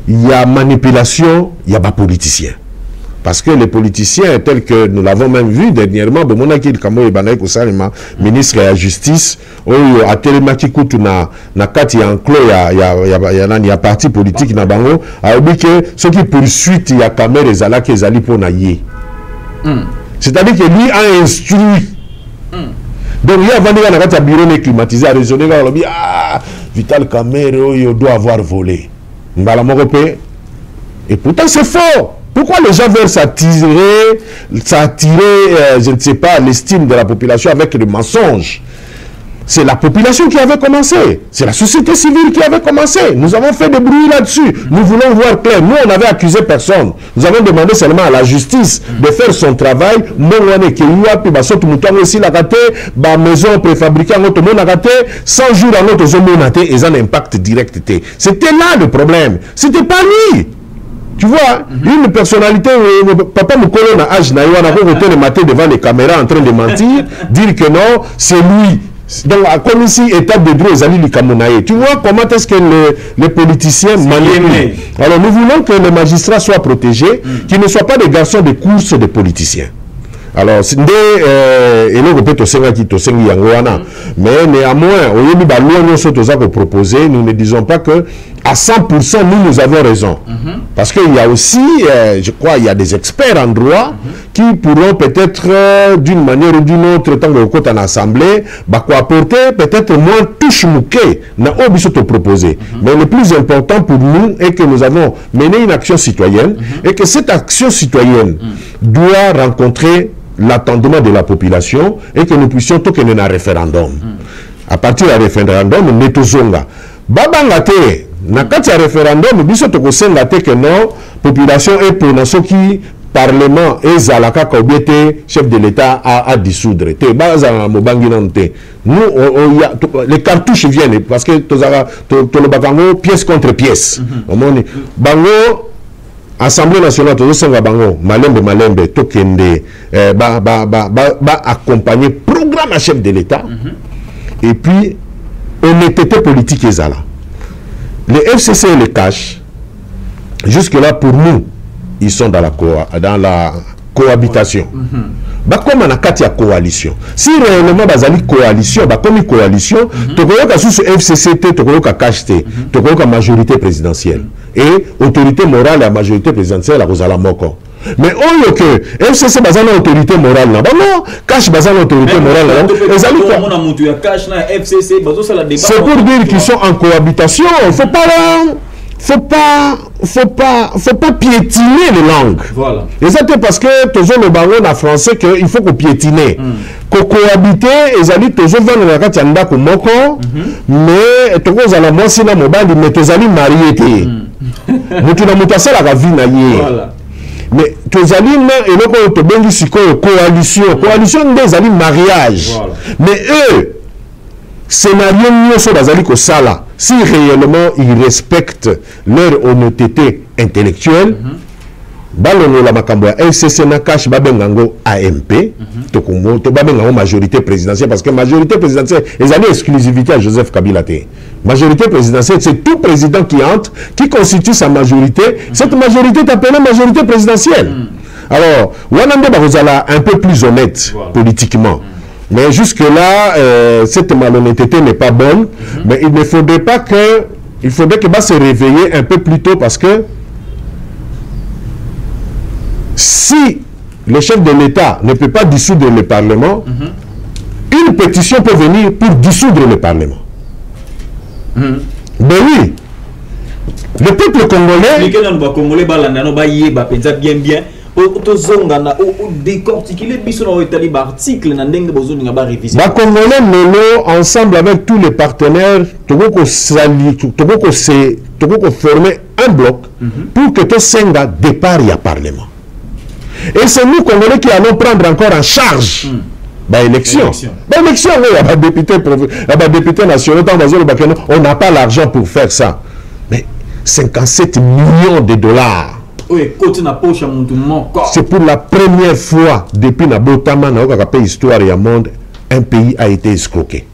il y a manipulation, il y a pas politiciens. Parce que les politiciens, tels que nous l'avons même vu dernièrement, ministre de la Justice, à Télémaki Koutuna, il y a parti politique, a dit que ceux qui poursuivent, il y a caméra et Zala qui est pour naïe. C'est-à-dire que lui a instruit. Donc, il y a un bureau climatisé, à raisonner, Vital Camero, il doit avoir volé. Et pourtant, c'est faux. Pourquoi les gens veulent s'attirer, je ne sais pas, l'estime de la population avec le mensonge? C'est la population qui avait commencé. C'est la société civile qui avait commencé. Nous avons fait des bruits là-dessus. Nous voulons voir clair. Nous, on n'avait accusé personne. Nous avons demandé seulement à la justice de faire son travail. Maison préfabriquée, 100 jours à notre zone, et ça a un impact direct. C'était là le problème. C'était pas lui. Tu vois, une personnalité, papa Moukolo na âge na yoana pour voter le matin devant les caméras en train de mentir, dire que non, c'est lui. Donc, comme ici, étape de droit, Zali Likamonaye. Tu vois comment est-ce que les politiciens manipulent. Alors, nous voulons que les magistrats soient protégés, qu'ils ne soient pas des garçons de course des politiciens. Alors, mais néanmoins, nous ne disons pas que à 100% nous avons raison. Parce qu'il y a aussi, je crois, il y a des experts en droit qui pourront peut-être d'une manière ou d'une autre, tant que côté en assemblée, apporter peut-être moins touche mouquet, n'a pas besoin de proposer. Mais le plus important pour nous est que nous avons mené une action citoyenne et que cette action citoyenne doit rencontrer l'attendement de la population et que nous puissions toquer un référendum. À partir du référendum, nous mettons zonga. Babangate, na kati ya référendum, biso tokosenga te que non, population est pour ceux qui parlement et zalaka kobiete chef de l'État à dissoudre. Te baza mobangi non te. Nous les cartouches viennent parce que to le bakango pièce contre pièce. Bango Assemblée nationale, tout ça bango, malembe, tokende, accompagner programme à chef de l'État. Et puis, honnêteté politique et zala. Les FCC et les CACH, jusque-là, pour nous, ils sont dans la cohabitation. Comme on a quatre coalition. Si réellement bazali coalition, comme une coalition, tu as sous FCCT, tu as KHT, tu as majorité présidentielle. Et autorité morale et majorité présidentielle à Rosala Moko. Mais on que FCC bazana autorité morale là. Non, cash bazana autorité morale là. C'est pour dire qu'ils sont en cohabitation. Faut pas piétiner les langues. Voilà. Et c'est parce que toujours le baron en français qu'il faut qu'on piétiner. Qu'on cohabiter, ils allaient toujours vers le Rakatianda comme Moko, mais toujours à la moitié na mobile, mais tous allaient marier. Mutuna mutasala la vie na ye. Voilà. Mais tozali na eloko to bengi siko coalition. Coalition des mariage. Voilà. Mais eux scénario mieux sur bazali ko sala si réellement ils respectent leur honnêteté intellectuelle. Balono la makambo ya LCC na cash babengango AMP to kumo to babengango majorité présidentielle parce que majorité présidentielle ezali exclusivité à Joseph Kabila te. Majorité présidentielle c'est tout président qui entre qui constitue sa majorité. Cette majorité est appelée majorité présidentielle. Alors wanande bazala un peu plus honnête politiquement. Mais jusque là cette malhonnêteté n'est pas bonne, mais il ne faudrait pas que va se réveiller un peu plus tôt parce que si le chef de l'État ne peut pas dissoudre le Parlement, une pétition peut venir pour dissoudre le Parlement. Ben oui. Le peuple congolais... Congolais ensemble avec tous les partenaires, former un bloc pour que tout Senga départ à Parlement. Et c'est nous, Congolais, qui allons prendre encore en charge l'élection. L'élection, il y a des députés nationaux, on n'a pas l'argent pour faire ça. Mais 57 millions de dollars. C'est pour la première fois depuis Nabotama, dans l'histoire et le monde, un pays a été escroqué.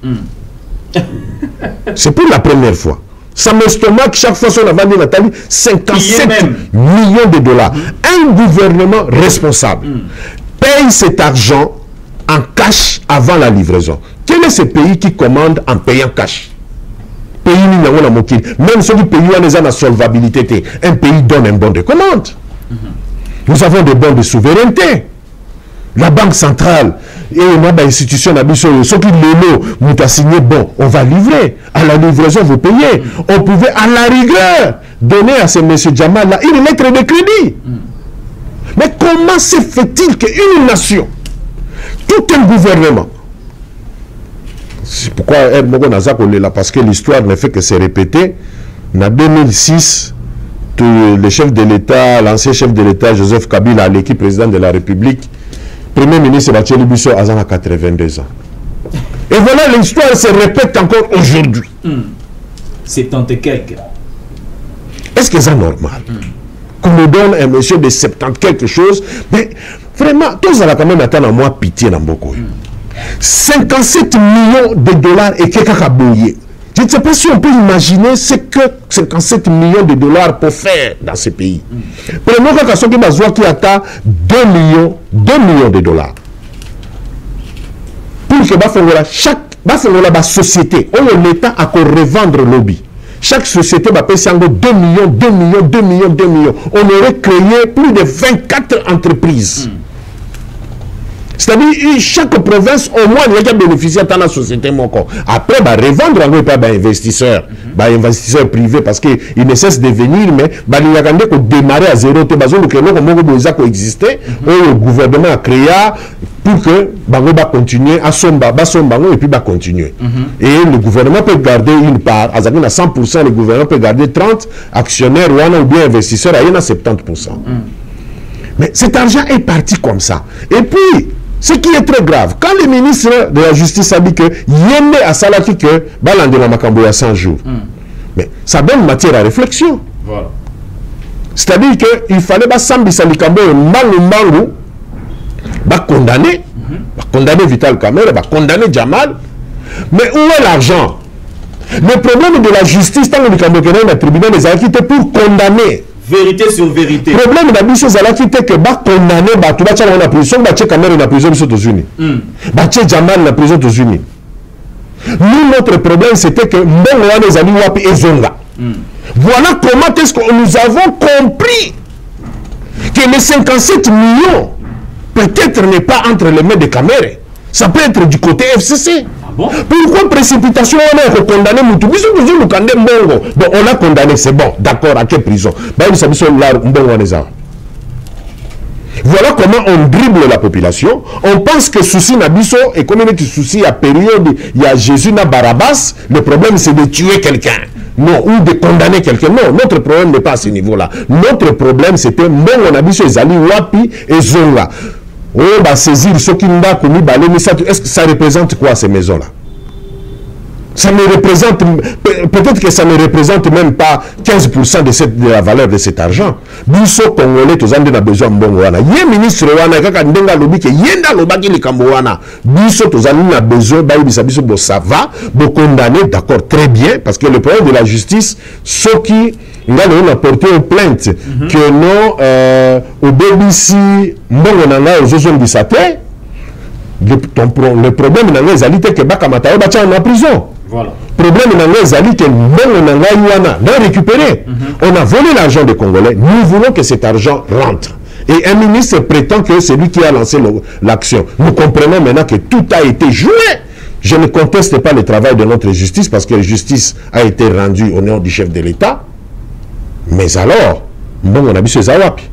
C'est pour la première fois. Ça m'estomaque chaque fois qu'on a vendu Nathalie 57 millions de dollars. Un gouvernement responsable paye cet argent en cash avant la livraison. Quel est ce pays qui commande en payant cash? Même ceux qui payent la solvabilité, un pays donne un bon de commande. Nous avons des bons de souveraineté. La banque centrale et l'institution ceux qui nous signé bon, on va livrer. À la livraison, vous payez. On pouvait à la rigueur donner à ce monsieur Jamal là une lettre de crédit. Mais comment se fait-il qu'une nation, tout un gouvernement, c'est pourquoi parce que l'histoire ne fait que se répéter. En 2006, le chef de l'État, l'ancien chef de l'État, Joseph Kabila, l'équipe président de la République, Premier ministre Bacheli Bisso a 82 ans. Et voilà, l'histoire se répète encore aujourd'hui. C'est tant et quelques. Est-ce que c'est normal qu'on nous donne un monsieur de 70 quelque chose? Mais vraiment, tous allons quand même attendre à moi pitié dans beaucoup. 57 millions de dollars et quelques cabouillés. Je ne sais pas si on peut imaginer ce que 57 millions de dollars peuvent faire dans ce pays. Prenons quelqu'un qui atteint 2 millions de dollars. Pour que chaque société, l'État a qu'à revendre le lobby. Chaque société va payer 2 millions. On aurait créé plus de 24 entreprises. C'est-à-dire chaque province, au moins, il y a bénéficié de la société. Après, revendre à investisseurs, investisseurs privés, parce qu'ils ne cessent de venir, mais il y a démarrer à zéro. Le exister, le gouvernement a créé pour que va continuer à somba et puis va continuer. Et le gouvernement peut garder une part, à 100%, le gouvernement peut garder 30 actionnaires ou bien investisseurs, il y en a 70%. Mais cet argent est parti comme ça. Et puis, ce qui est très grave, quand le ministre de la Justice a dit que Yéné a salaki que Balande la Makambo il y a 100 jours, mais ça donne matière à réflexion. Voilà. C'est-à-dire qu'il fallait que Sambi Salikambo et Mangu condamner Vital Kamerhe, condamner Jamal. Mais où est l'argent? Le problème de la justice, tant que le tribunal des acquis était pour condamner. Vérité sur vérité. Le problème de la mission, c'est que condamner tout le monde en prison, Kamerhe en prison aux États-Unis. Jamal en prison aux États-Unis. Nous, notre problème, c'était que Mbongo les amis Wapi et Zonga. Voilà comment est-ce que nous avons compris que les 57 millions, peut-être n'est pas entre les mains de Kamerhe. Ça peut être du côté FCC. Bon. Pourquoi précipitation on a condamné Moutoubi? Bon, on a condamné, c'est bon, d'accord, à quelle prison? Voilà comment on dribble la population. On pense que souci Nabiso et comme il y a souci à période, il y a Jésus na Barabbas, le problème c'est de tuer quelqu'un. non, ou de condamner quelqu'un. Non, notre problème n'est pas à ce niveau-là. Notre problème, c'était on a vu sur Zali Wapi et Zonga. On va saisir ce qui n'a commis. Est-ce que ça représente quoi ces maisons-là? Ça ne représente, peut-être que ça ne représente même pas 15% de la valeur de cet argent. Biso Congolais, tous en a besoin de bon wana. Yé ministre wana, kaka ndenga lobi ke yenda lobaki likambo wana. Biso tous en a besoin, biso bo ça va, bo condamner, d'accord, très bien, parce que le problème de la justice, ceux qui on a porté une plainte que non, au BBC, mbongo nanga aux zones du saté, le problème dans les alités que baka matao bacha en prison. Voilà. Problème dans les alliés que nous récupérer. On a volé l'argent des Congolais. Nous voulons que cet argent rentre. Et un ministre prétend que c'est lui qui a lancé l'action. Nous comprenons maintenant que tout a été joué. Je ne conteste pas le travail de notre justice parce que la justice a été rendue au nom du chef de l'État. Mais alors, bon, on a vu ce Zawapi.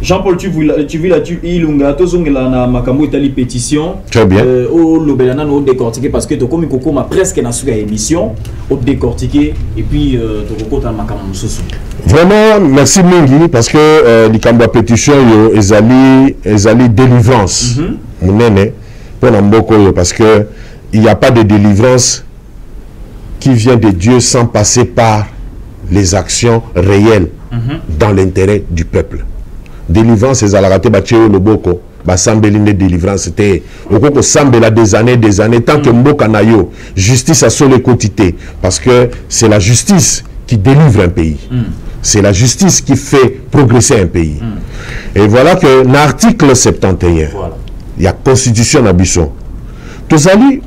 Jean-Paul, tu vis là-dessus, Ilunga, Tozongela na Makambo Italie pétition. Très bien. Au Lobelana, au décortiquer parce que tu comme Koko m'a presque dans cette émission, au décortiquer et puis tu recoutes à Makambo Soso. Vraiment, merci Mingi parce que l'Ikamba pétition, ezali délivrance. Mounene, pour Namboko, parce que il n'y a pas de délivrance qui vient de Dieu sans passer par les actions réelles dans l'intérêt du peuple. Délivrance, c'est à la raté Bacheo Loboko, Basambeline délivrance, c'était au Sambela des années, tant que Mboka Nayo, justice à seule quotité, parce que c'est la justice qui délivre un pays. C'est la justice qui fait progresser un pays. Et voilà que l'article 71, il y a Constitution d'Abisson. Tozali,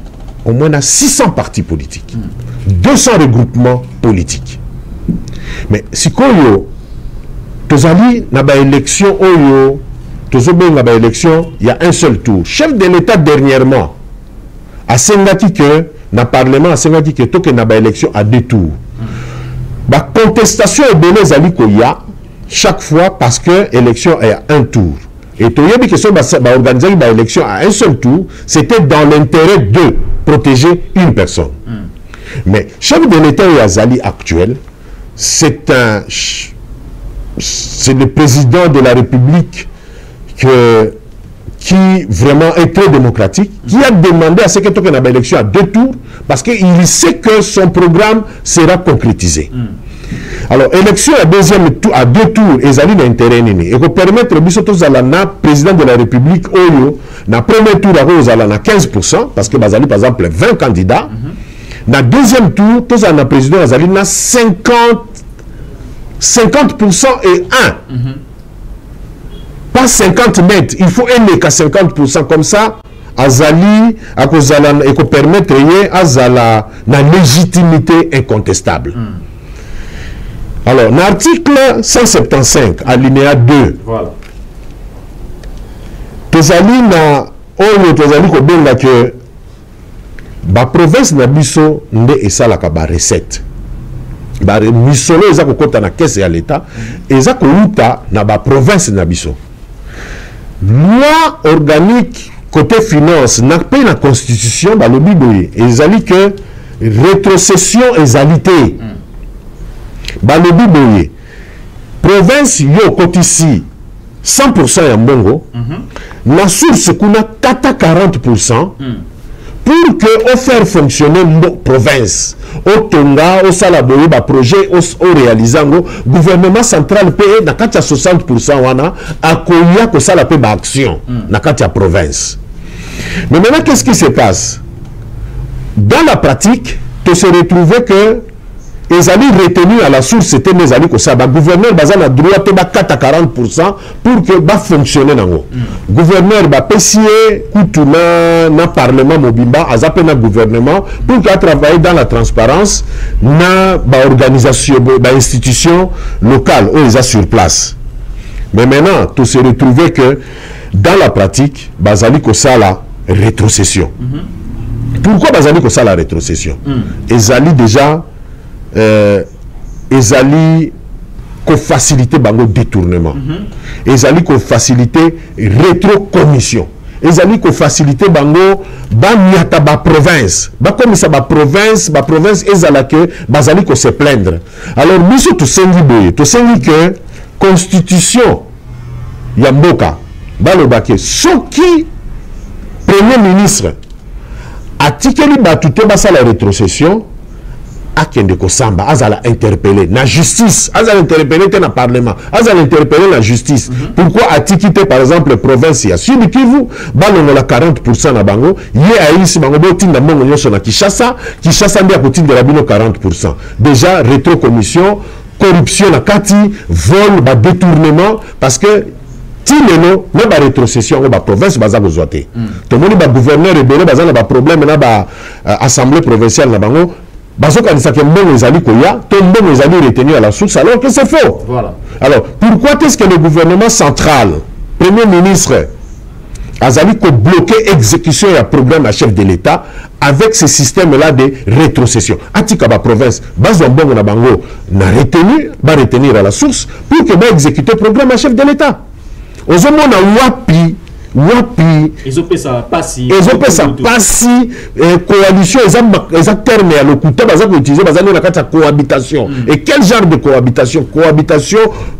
au moins, il y a 600 partis politiques, 200 regroupements politiques. Mais si Koyo, Tozali, naba élection, Oyo, Tozobe, naba élection, il y a un seul tour. Chef de l'État dernièrement, à Sengati que, na Parlement, à Sengati que, toke naba élection à 2 tours. La contestation est donnée à l'Ikoya chaque fois parce que l'élection est à 1 tour. Et Toyebi que ça va organiser l'élection à un seul tour, c'était dans l'intérêt de protéger une personne. Mais chef de l'État Yazali actuel, c'est le président de la République qui vraiment est très démocratique, qui a demandé à ce que tu aies une élection à 2 tours, parce qu'il sait que son programme sera concrétisé. Alors, élection à 2 tours, et ça a intérêt. Et pour permettre au président de la République, dans le premier tour, il y a 15%, parce que par exemple, 20 candidats. Dans le deuxième tour, tout le président a 50% et 1. Pas 50 mètres. Il faut aimer qu'à 50%. Comme ça, Azali, et qu'on permettre Azala la légitimité incontestable. Alors, dans l'article 175, alinéa 2, voilà. Tozali na Tozali ko benga que ba province na biso nde esalaka ba recette. Ba misolo eza ko kota na caisse ya l'État, eza ko uta na ba province na biso. Loi organique côté finance na pe na constitution ba lobi boye ezali que rétrocession ezalité. Ba lobi boye province yo kotisi 100% ya mbongo na source kuna tata 40% pour que faire fonctionner province au tonga au salaboye ba projet au réalisango gouvernement central paye na kati 60% wana akoya ko sala pe ba action na kati province. Mais maintenant qu'est-ce qui se passe dans la pratique? Tu se retrouves que les alliés retenus à la source, c'était mes alliés que ça. Le gouverneur a droit de 4 à 40% pour que ça fonctionne. Le gouverneur va PCA, Koutouna, dans le Parlement Mobimba, a zappé le gouvernement pour qu'il travaille dans la transparence, dans l'organisation, dans l'institution locale où ils sont sur place. Mais maintenant, tu se retrouves que dans la pratique, Bazali que ça la rétrocession. Pourquoi Bazali que ça la rétrocession? Ezali déjà. Ezali ko faciliter bango détournement. Ezali ko faciliter rétrocommission. ezali ko faciliter bango ba miata ba province ba comme ça ba province ezala que bazali ko se plaindre. Alors biso to sengi boye to sengi que constitution ya mboka balobake soki premier ministre atikeli batute basala rétrocession akende kosamba azala interpellé na justice azala interpellé te na parlement azala interpellé la justice. Pourquoi atikite par exemple province ya Sud Kivu balongola 40% na bango ye aisi bango botinda mbongo nyonso na Kinshasa ndia kotinda la bino 40%. Déjà rétro commission corruption na kati vol ba détournement parce que tileno na ba rétrocession ba province baza kozwate to moni ba gouverneur ebele baza na ba problème na ba assemblée provinciale na bango bazokanisa ke mbongo ezali koya to mbongo ezali retenu à la source alors que c'est faux. Voilà. Alors pourquoi est-ce que le gouvernement central premier ministre azali ko bloquer exécution ya programme à chef de l'État avec ce système là de rétrocession atika ba province bazwa mbongo na bango na retenu ba retenir à la source pour que ba exécuter programme à chef de l'État. Ozomona wapi ezopesa pasi coalition eza terme ya lokuta baza ko utiliser baza na kati ya cohabitation. Et quel genre de cohabitation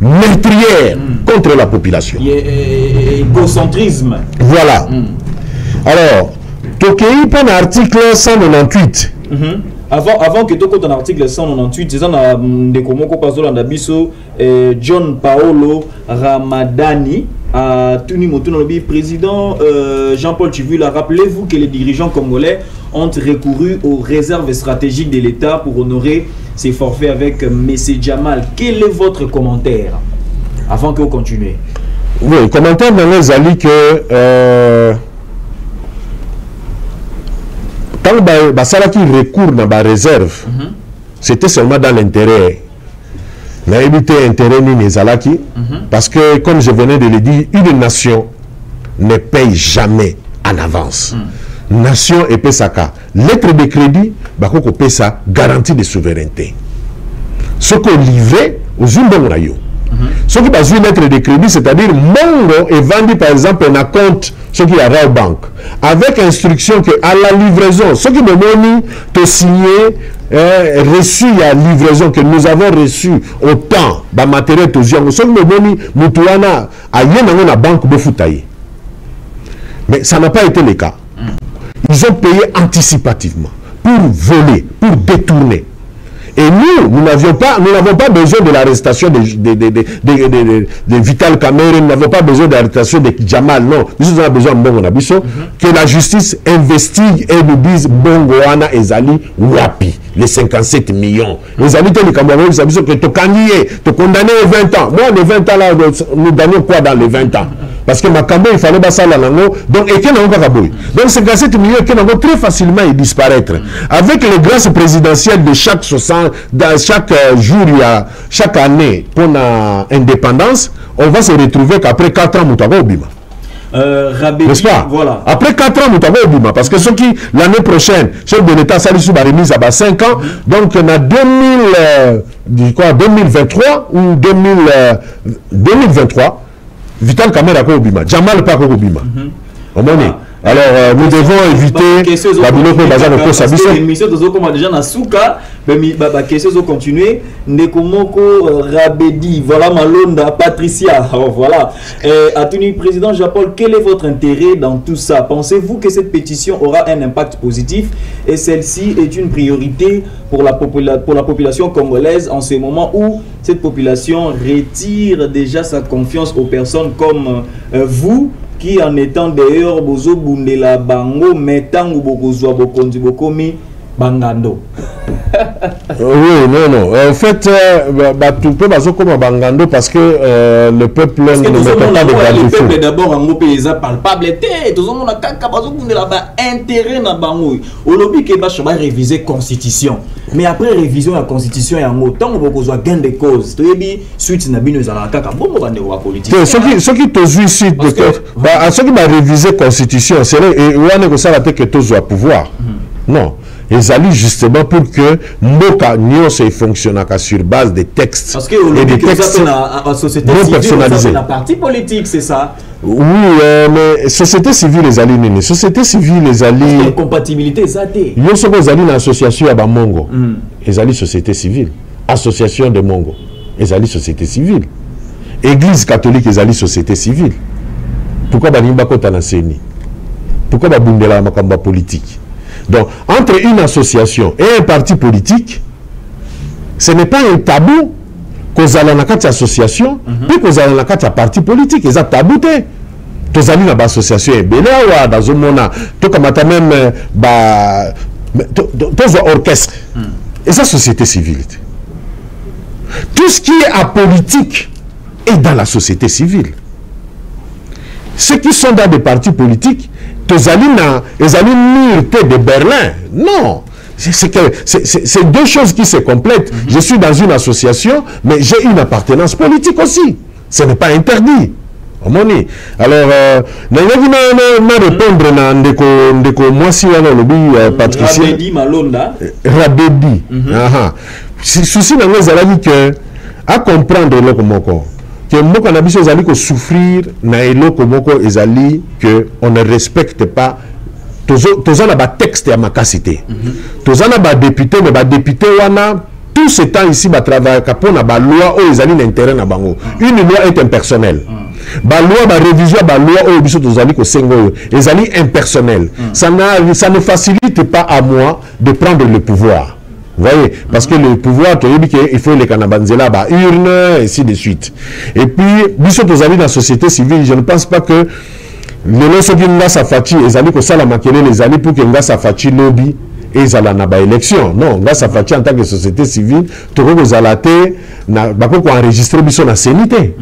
meurtrière contre la population, égocentrisme. Voilà. Alors tokei pa na article 198 Avant que tu aies un article 198, c'est ça John Paolo Ramadani a tenu mon tour président Jean-Paul Chivula. Rappelez-vous que les dirigeants congolais ont recouru aux réserves stratégiques de l'État pour honorer ses forfaits avec M. Jamal. Quel est votre commentaire avant que vous continuez? Oui, le commentaire dans les alliés que quand Basala qui recourt dans la réserve, c'était seulement dans l'intérêt. N'a évité intérêt ni Nezalaki, parce que, comme je venais de le dire, une nation ne paye jamais en avance. Nation et Pesaka. Lettre de crédit, Bakoko Pesa, garantie de souveraineté. Ce qu'on livrait aux Zimbabwe. Ce qui est une lettre de crédit, c'est-à-dire Mongo est vendu par exemple un compte, ce qui est à Rail Bank, avec instruction que à la livraison, ce qui me monnaie te signer reçu à livraison que nous avons reçu autant de matériel to ziango, ce qui me monnaie mutuana à yena na banque de foutaye. Mais ça n'a pas été le cas. Ils ont payé anticipativement pour voler, pour détourner. Et nous n'avons pas besoin de l'arrestation de Vital Kamerhe, nous n'avons pas besoin de l'arrestation de Jamal, non. Nous avons besoin de Bongo Nabiso, que la justice investigue et nous dise Bongoana Ezali Wapi, les 57 millions. Les amis de Cameroun, ils savent que tu condamné aux 20 ans. Moi, les 20 ans là, nous gagnons quoi dans les 20 ans? Parce que Makambo, il fallait passer là. Donc, et qu'il n'a pas donc 57 millions, qui n'ont très facilement disparaître. Avec les grâces présidentielles de chaque 60, chaque jour, chaque année, pour l'indépendance, on va se retrouver qu'après 4 ans, nous avons Obima. N'est-ce pas? Voilà. Après 4 ans, nous avons Obima. Parce que ceux qui, l'année prochaine, chef de l'État, ça lui a remise à 5 ans. Donc, on a 2023 ou 2023. Vital Kamerhe a Obima, Jamal pas Obima. Alors nous devons éviter la biloko bazar ko sabiso. L'émission de Zoko déjà na souka, mais question de continuer. Nekomoko Rabedi, voilà Malonda, Patricia, voilà. Atuni président Jean-Paul, quel est votre intérêt dans tout ça? Pensez-vous que cette pétition aura un impact positif et celle-ci est une priorité pour la population congolaise en ce moment où cette population retire déjà sa confiance aux personnes comme vous qui en étant d'ailleurs bozo bundela bango mettant ou bokozwa bokonzi bokomi bangando? Oui, non. En fait, tout peut bazo comme bangando parce que le peuple ne met pas de garde-fou. Le peuple d'abord en mot paysan palpable était tout le monde a kaka bazo bundela ba intérêt na bango. Au lobby que ba chama réviser constitution. Mais après révision de la constitution, il y a un temps où vous avez gain de cause. Tu dis suite na bino za kaka bombo bande wa politique. Ce qui te suit suite de ce qui va réviser constitution, c'est et on est ça la tête que tous doivent pouvoir. Non. Ils allaient justement pour que Moka Nyon se fonctionne sur base des textes. Parce que et des textes non personnalisés. La partie politique, c'est ça. Oui, mais société civile les alliés nini. Société civile les alliés. Compatibilité ça té. Yo sont les alliés dans l'association à Bamongo. Les alliés société civile. Association de Mongo. Les alliés société civile. Église catholique les alliés société civile. Pourquoi Banimba Kota na Seni? Pourquoi Babundela Makamba politique? Donc, entre une association et un parti politique, ce n'est pas un tabou qu'on a dans cette association, puis qu'on a dans un parti politique. C'est tabou. Tous amis dans l'association est belle, dans un monde, tout comme même tous orchestre. Et ça, société civile. Tout ce qui est apolitique est dans la société civile. Ceux qui sont dans des partis politiques, tous amis les amis de Berlin. Non. C'est deux choses qui se complètent. Je suis dans une association, mais j'ai une appartenance politique aussi. Ce n'est pas interdit. Alors, je vais répondre à moi si on a le Patricia. Rabedi Malonda. Rabedi. Souci dans les alliés que à comprendre le komoko que moi quand habitué les alliés que souffrir na elo komoko les alliés que on ne respecte pas. Tous on a texte à ma capacité. Tous on a député mais député wana tout ce temps ici va travailler pour na ba loi ou les alliés d'intérêt na bango. Une loi est impersonnelle. Ba loi ba révision ba loi ou biso tous alliés ko sengo les alliés impersonnels. Ça ne facilite pas à moi de prendre le pouvoir. Vous voyez, parce que le pouvoir, il faut les canabanzela, urne, et ainsi de suite. Et puis, biso tous alliés dans la société civile, je ne pense pas que les lois qui nga safati les alliés que ça la maquiller les alliés pour que nga safati lobby et ça la naba élection non nga safati en tant que société civile tout que vous allez na bako ko enregistrer biso na sénité.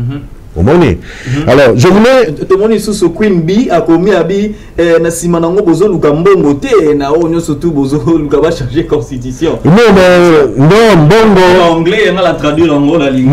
Alors je voulais tout le monde sous ce Queen B a commis abi na simanango bozo luka mbongo te na onyo surtout bozo luka ba changer constitution. Non mbongo anglais on la traduire en la langue.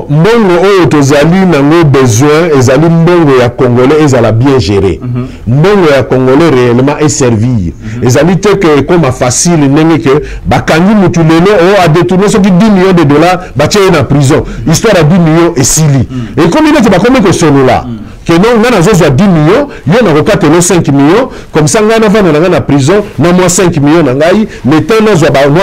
Mbongo oyo tozali nango besoin ezali mbongo ya congolais ezala bien géré. Mbongo ya congolais réellement est servi. Ezali te que comme facile nenge que bakangi mutu lelo o a détourné ce qui 10 millions de dollars ba tie na prison. Histoire à 10 millions et sili. Et comme il est pas comme que solo là que non on a 10 millions il y en a 4 5 millions comme ça on a dans la prison non moi 5 millions nangai mais tellement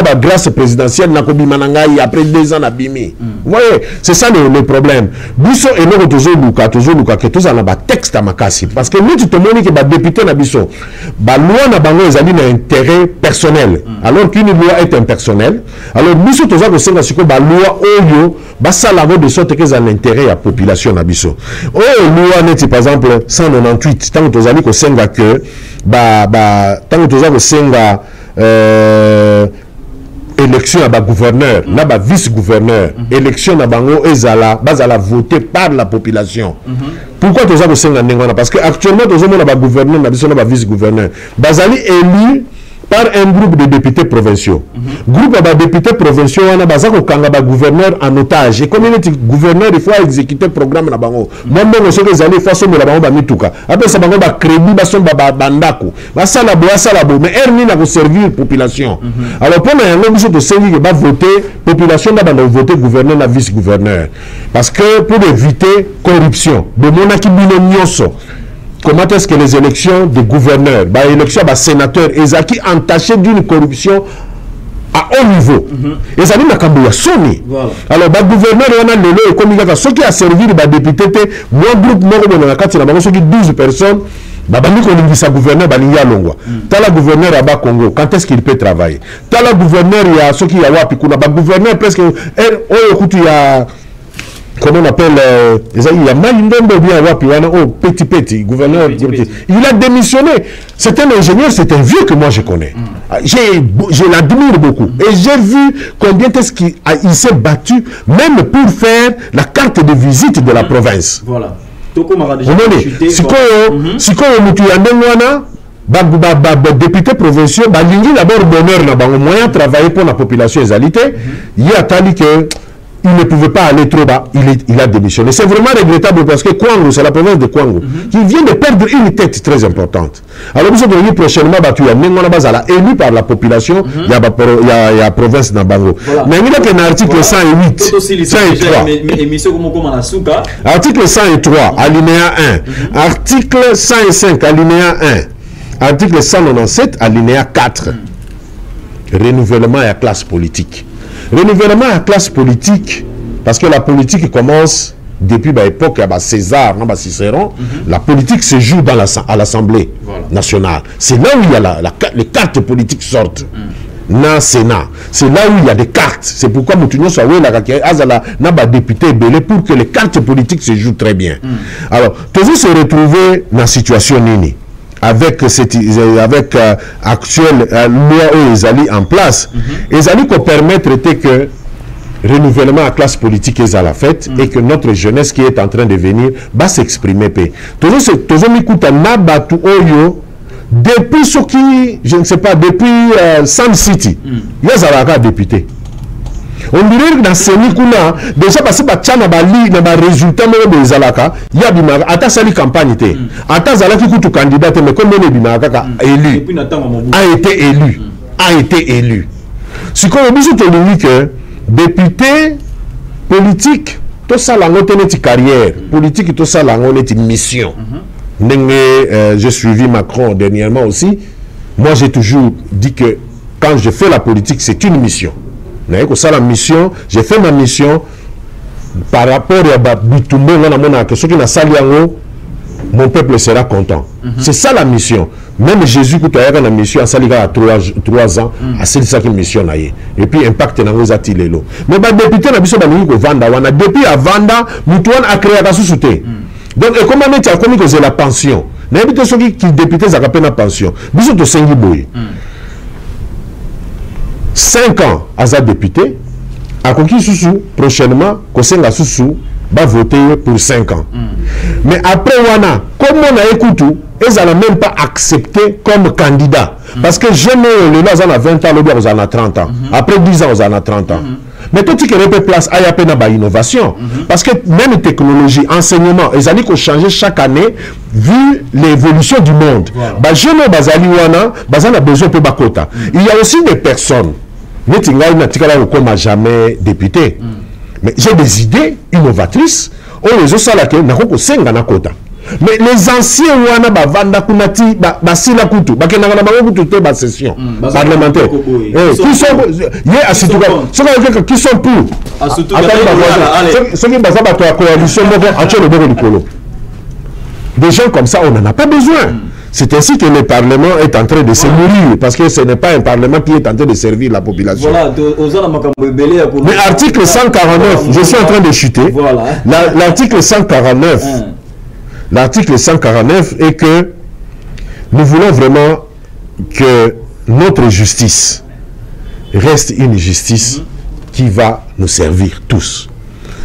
ba grâce présidentielle na kobima nangai après 2 ans na bimi. Vous voyez c'est ça le problème biso et nous toujours luka que tous en ba texte à makasi parce que nous tu te montres que ba député na biso ba loi na bango ezali na intérêt personnel alors qu'une loi est impersonnelle alors biso tous ko senga siko ba loi oyo ba sala de sorte que ça l'intérêt à population na biso oh loi par exemple 198 tant que tu as senga que tant que tu as senga élection à gouverneur là vice-gouverneur élection à bango ezala bazala voté par la population. Pourquoi tu as senga ndengona parce que actuellement tu as gouverneur na biso na vice-gouverneur bazali élu par un groupe de députés provinciaux. Groupe de députés provinciaux, on a bazako kanga ba gouverneur en otage. Et comme il est gouverneur, il faut exécuter le programme na bango. Moi même on sait que les façon de la bango ba mituka. Après ça bango ba crédit ba son ba bandako. Ba sala bo mais erni na ko servir population. Alors pour nous biso to sengi que ba voter population na ba voter gouverneur na vice gouverneur. Parce que pour éviter corruption, de monaki bino nyoso. Comment est-ce que les élections de gouverneurs, les élections de sénateurs, ils ont entaché d'une corruption à haut niveau. Et ça dit que Sony. Alors, le gouverneur, on a le comme il y a ceux qui a servi les députés, moi, groupe, moi, ceux qui 12 personnes, babani ko sa gouverneur balinga longwa tala gouverneur à Congo quand est-ce qu'il peut travailler tala gouverneur il y a ceux qui a wapi kuna ba gouverneur presque oyo kutu ya comment on appelle il y a Malindombo bien wapi wana oh petit gouverneur il a démissionné. C'est un ingénieur, c'est un vieux que moi je connais. Je l'admire beaucoup et j'ai vu combien est-ce qu'il s'est battu même pour faire la carte de visite de la province. Voilà. Sikoyo mutu ya ndengwana député provinciaux balingi d'abord bonheur na bango moyen travailler pour la population ezalité il y a tali que il ne pouvait pas aller trop bas, il a démissionné. C'est vraiment regrettable parce que Kwango, c'est la province de Kwango, qui vient de perdre une tête très importante. Alors, vous avez prochainement battu élu par la population, il y a la province d'Ambango. Mais il y a un article 108, 103. Article 103, alinéa 1. Article 105, alinéa 1. Article 197, alinéa 4. Renouvellement à la classe politique. Renouvellement à la classe politique, parce que la politique commence depuis l'époque à César, Cicéron. La politique se joue à l'Assemblée nationale. C'est là où il y a les cartes politiques sortent. Dans le Sénat. C'est là où il y a des cartes. C'est pourquoi Moutounio Saoué n'a pas député belé pour que les cartes politiques se jouent très bien. Alors, toujours se retrouver dans la situation nini. Avec actuelle loi où ils allaient en place, ils allaient permettre que renouvellement à la classe politique est à la fête et que notre jeunesse qui est en train de venir va s'exprimer. Toujours m'écoute Nabatu Oyo depuis ce qui, je ne sais pas, depuis Sun City, il y a un député. On dirait que dans ce Nikuna, déjà parce que Tchana Bali n'a pas résultat de Zalaka, il y a des ata sali campagne té. Ata Zalaki kutu candidat mais comme on est bimaka élu, a été élu. Ce qu'on a besoin de dire que député politique, tout ça là on une carrière, politique tout ça là on est une mission. J'ai suivi Macron dernièrement aussi. Moi j'ai toujours dit que quand je fais la politique, c'est une mission. Ça, la mission, j'ai fait ma mission par rapport à Bitumbo, mon peuple sera content. C'est ça la mission. Même Jésus, quand il y a une mission, il y a 3 ans, c'est ça une mission. Et puis, impact dans nos ateliers. Mais les députés, depuis à Vanda, Moutouan a créé la société. Donc, comment on a commis que la pension? Les députés ont appelé la pension. Bisous de Sengiboui. 5 ans à sa député, à Koki Soussou, prochainement, Kosenga Soussou va voter pour 5 ans. Mais après Wana, comme on a écouté, ils n'ont même pas accepté comme candidat. Parce que jeunes, les là, ils ont 20 ans, les gens ont 30 ans. Après 10 ans, ils ont 30 ans. Mais tout ce qui est place, il y a peine d'innovation. Parce que même technologie, enseignement, ils ont changé chaque année vu l'évolution du monde. Jeunes, ils ont besoin de Bakota. Il y a aussi des personnes, comme jamais député. Mais j'ai des idées innovatrices. Les autres, mais les anciens wana bavanda kunati basila kutu bakendanga na bango kutu te ba session parlementaire qui sont pour ceux qui basent bato la coalition des gens comme ça on n'en a pas besoin. C'est ainsi que le Parlement est en train de se mourir, parce que ce n'est pas un Parlement qui est en train de servir la population. Mais article 149, je suis en train de chuter. L'article 149, l'article 149 est que nous voulons vraiment que notre justice reste une justice qui va nous servir tous.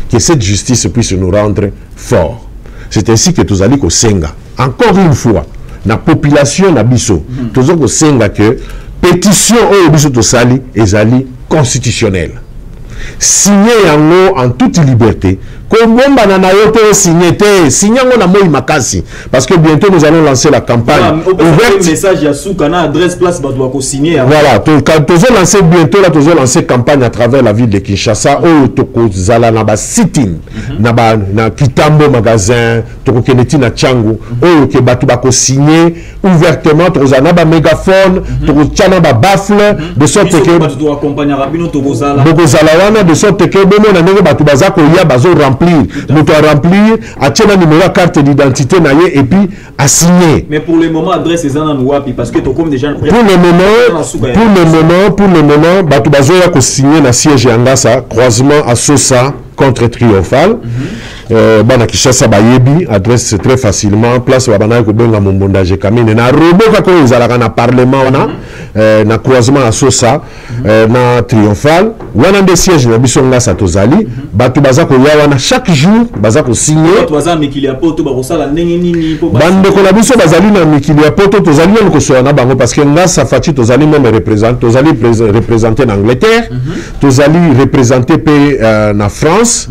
Que cette justice puisse nous rendre forts. C'est ainsi que tous allons au Senga. Encore une fois, la population na biso toujours ko senga que pétition au biso to sali ezali constitutionnelle signé yango en toute liberté ko bomba na yoto signé te signé yango na moi makasi parce que bientôt nous allons lancer la campagne ouverte message ya soukana adresse place ba doit ko signer voilà quand tous lancer bientôt là tous lancer campagne à travers la ville de Kinshasa au toko zala na ba sitting na Kitambo magasin toko keneti na Tchangu au ke batu ba ko signer ouvertement tous na ba mégaphone toko tchana ba baffle de sorte que batu doit accompagner rabino toko zala de sorte que bon na ndenge batu bazako ya bazo remplir moto a remplir a tchana numéro carte d'identité na ye et puis a signer. Mais pour le moment adresse les en wapi parce que to comme déjà pour le moment batu bazo ya ko signer na siège ya Ngassa croisement à Sosa contre Triomphal bana Kishasa bayebi adresse très facilement place babana ko benga Mombonda Jekamine na roboka ko ezalaka na parlement wana na croisement à Sosa na triomphal wana de siège na biso ngasa tozali batu baza ko ya wana chaque jour baza ko signer toza mikili ya poto ba kosala ndenge nini po bande ko na biso bazali na mikili ya poto tozali na ko so na bango parce que ngasa fati tozali même représenter en Angleterre tozali représenter na France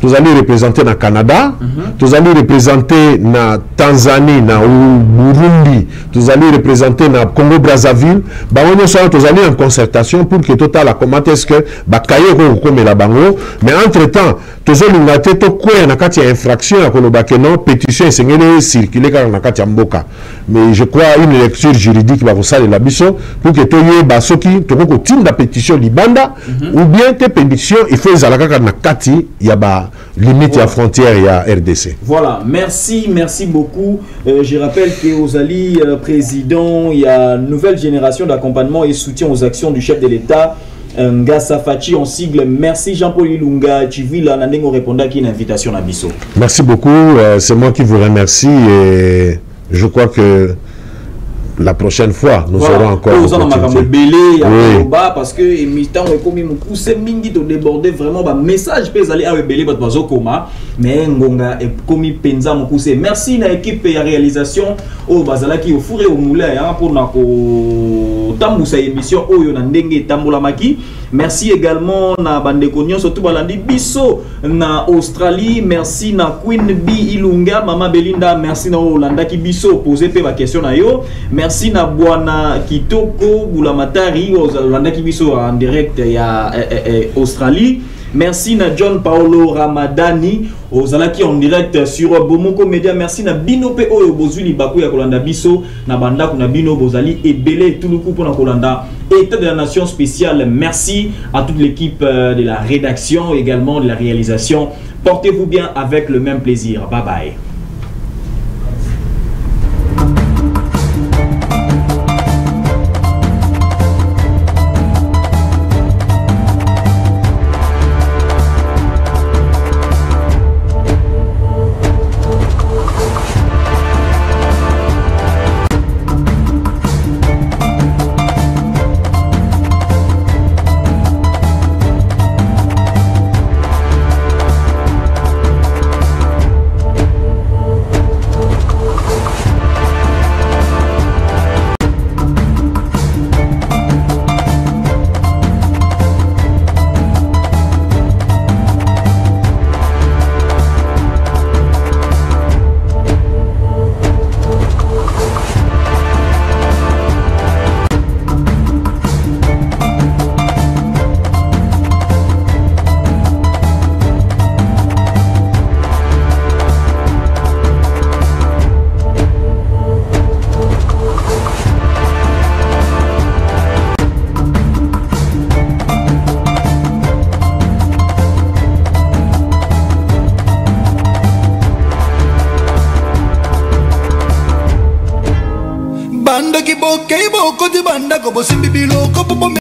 tozali représenter na Canada tozali représenter na Tanzanie na Burundi tozali représenter na Congo Brazzaville bango nyonso tozali en concertation pour que total comment est-ce que bakaye ko komela bango mais entre temps tozolinga te to kwea na kati ya infraction ya kolobake non pétition esengeli circuler kaka na kati ya mboka mais je crois une lecture juridique ba kosala la biso pour que toyeba soki toko tinda pétition libanda ou bien te pétition il faut ezala kaka na kati ya ba limite à frontière et à RDC. Voilà, merci beaucoup. Je rappelle que Ozali, président, il y a une nouvelle génération d'accompagnement et soutien aux actions du chef de l'État. Ngasa Fachi en sigle. Merci Jean-Paul Ilunga. Chivila Nandengo répondait qui une invitation à Bisso. Merci beaucoup. C'est moi qui vous remercie et je crois que la prochaine fois, nous aurons encore parce que émitant est comme mon poussé mingi de déborder vraiment bah message peut aller à belé votre bazo coma mais ngonga est comme penza mon poussé. Merci na équipe et réalisation au bazala qui au four et au moulin pour na ko tambusa émission oyo na ndenge tambula maki. Merci également na bande konyon surtout balandi biso na Australie. Merci na Queen B Ilunga Mama Belinda. Merci na Olanda ki biso poser pe ba question na yo. Merci na Bwana Kitoko Bulamatari Olanda ki biso en direct ya Australie. Merci na John Paolo Ramadani Ozalaki en direct sur Bomoko Media. Merci na Bino pe oyo bozuli baku ya kolanda biso na banda kuna Bino bozali ebele tout le coup pour na kolanda État de la Nation spéciale. Merci à toute l'équipe de la rédaction également de la réalisation. Portez-vous bien avec le même plaisir. Bye bye. Banda ki boke boko di banda ko bosimbi biloko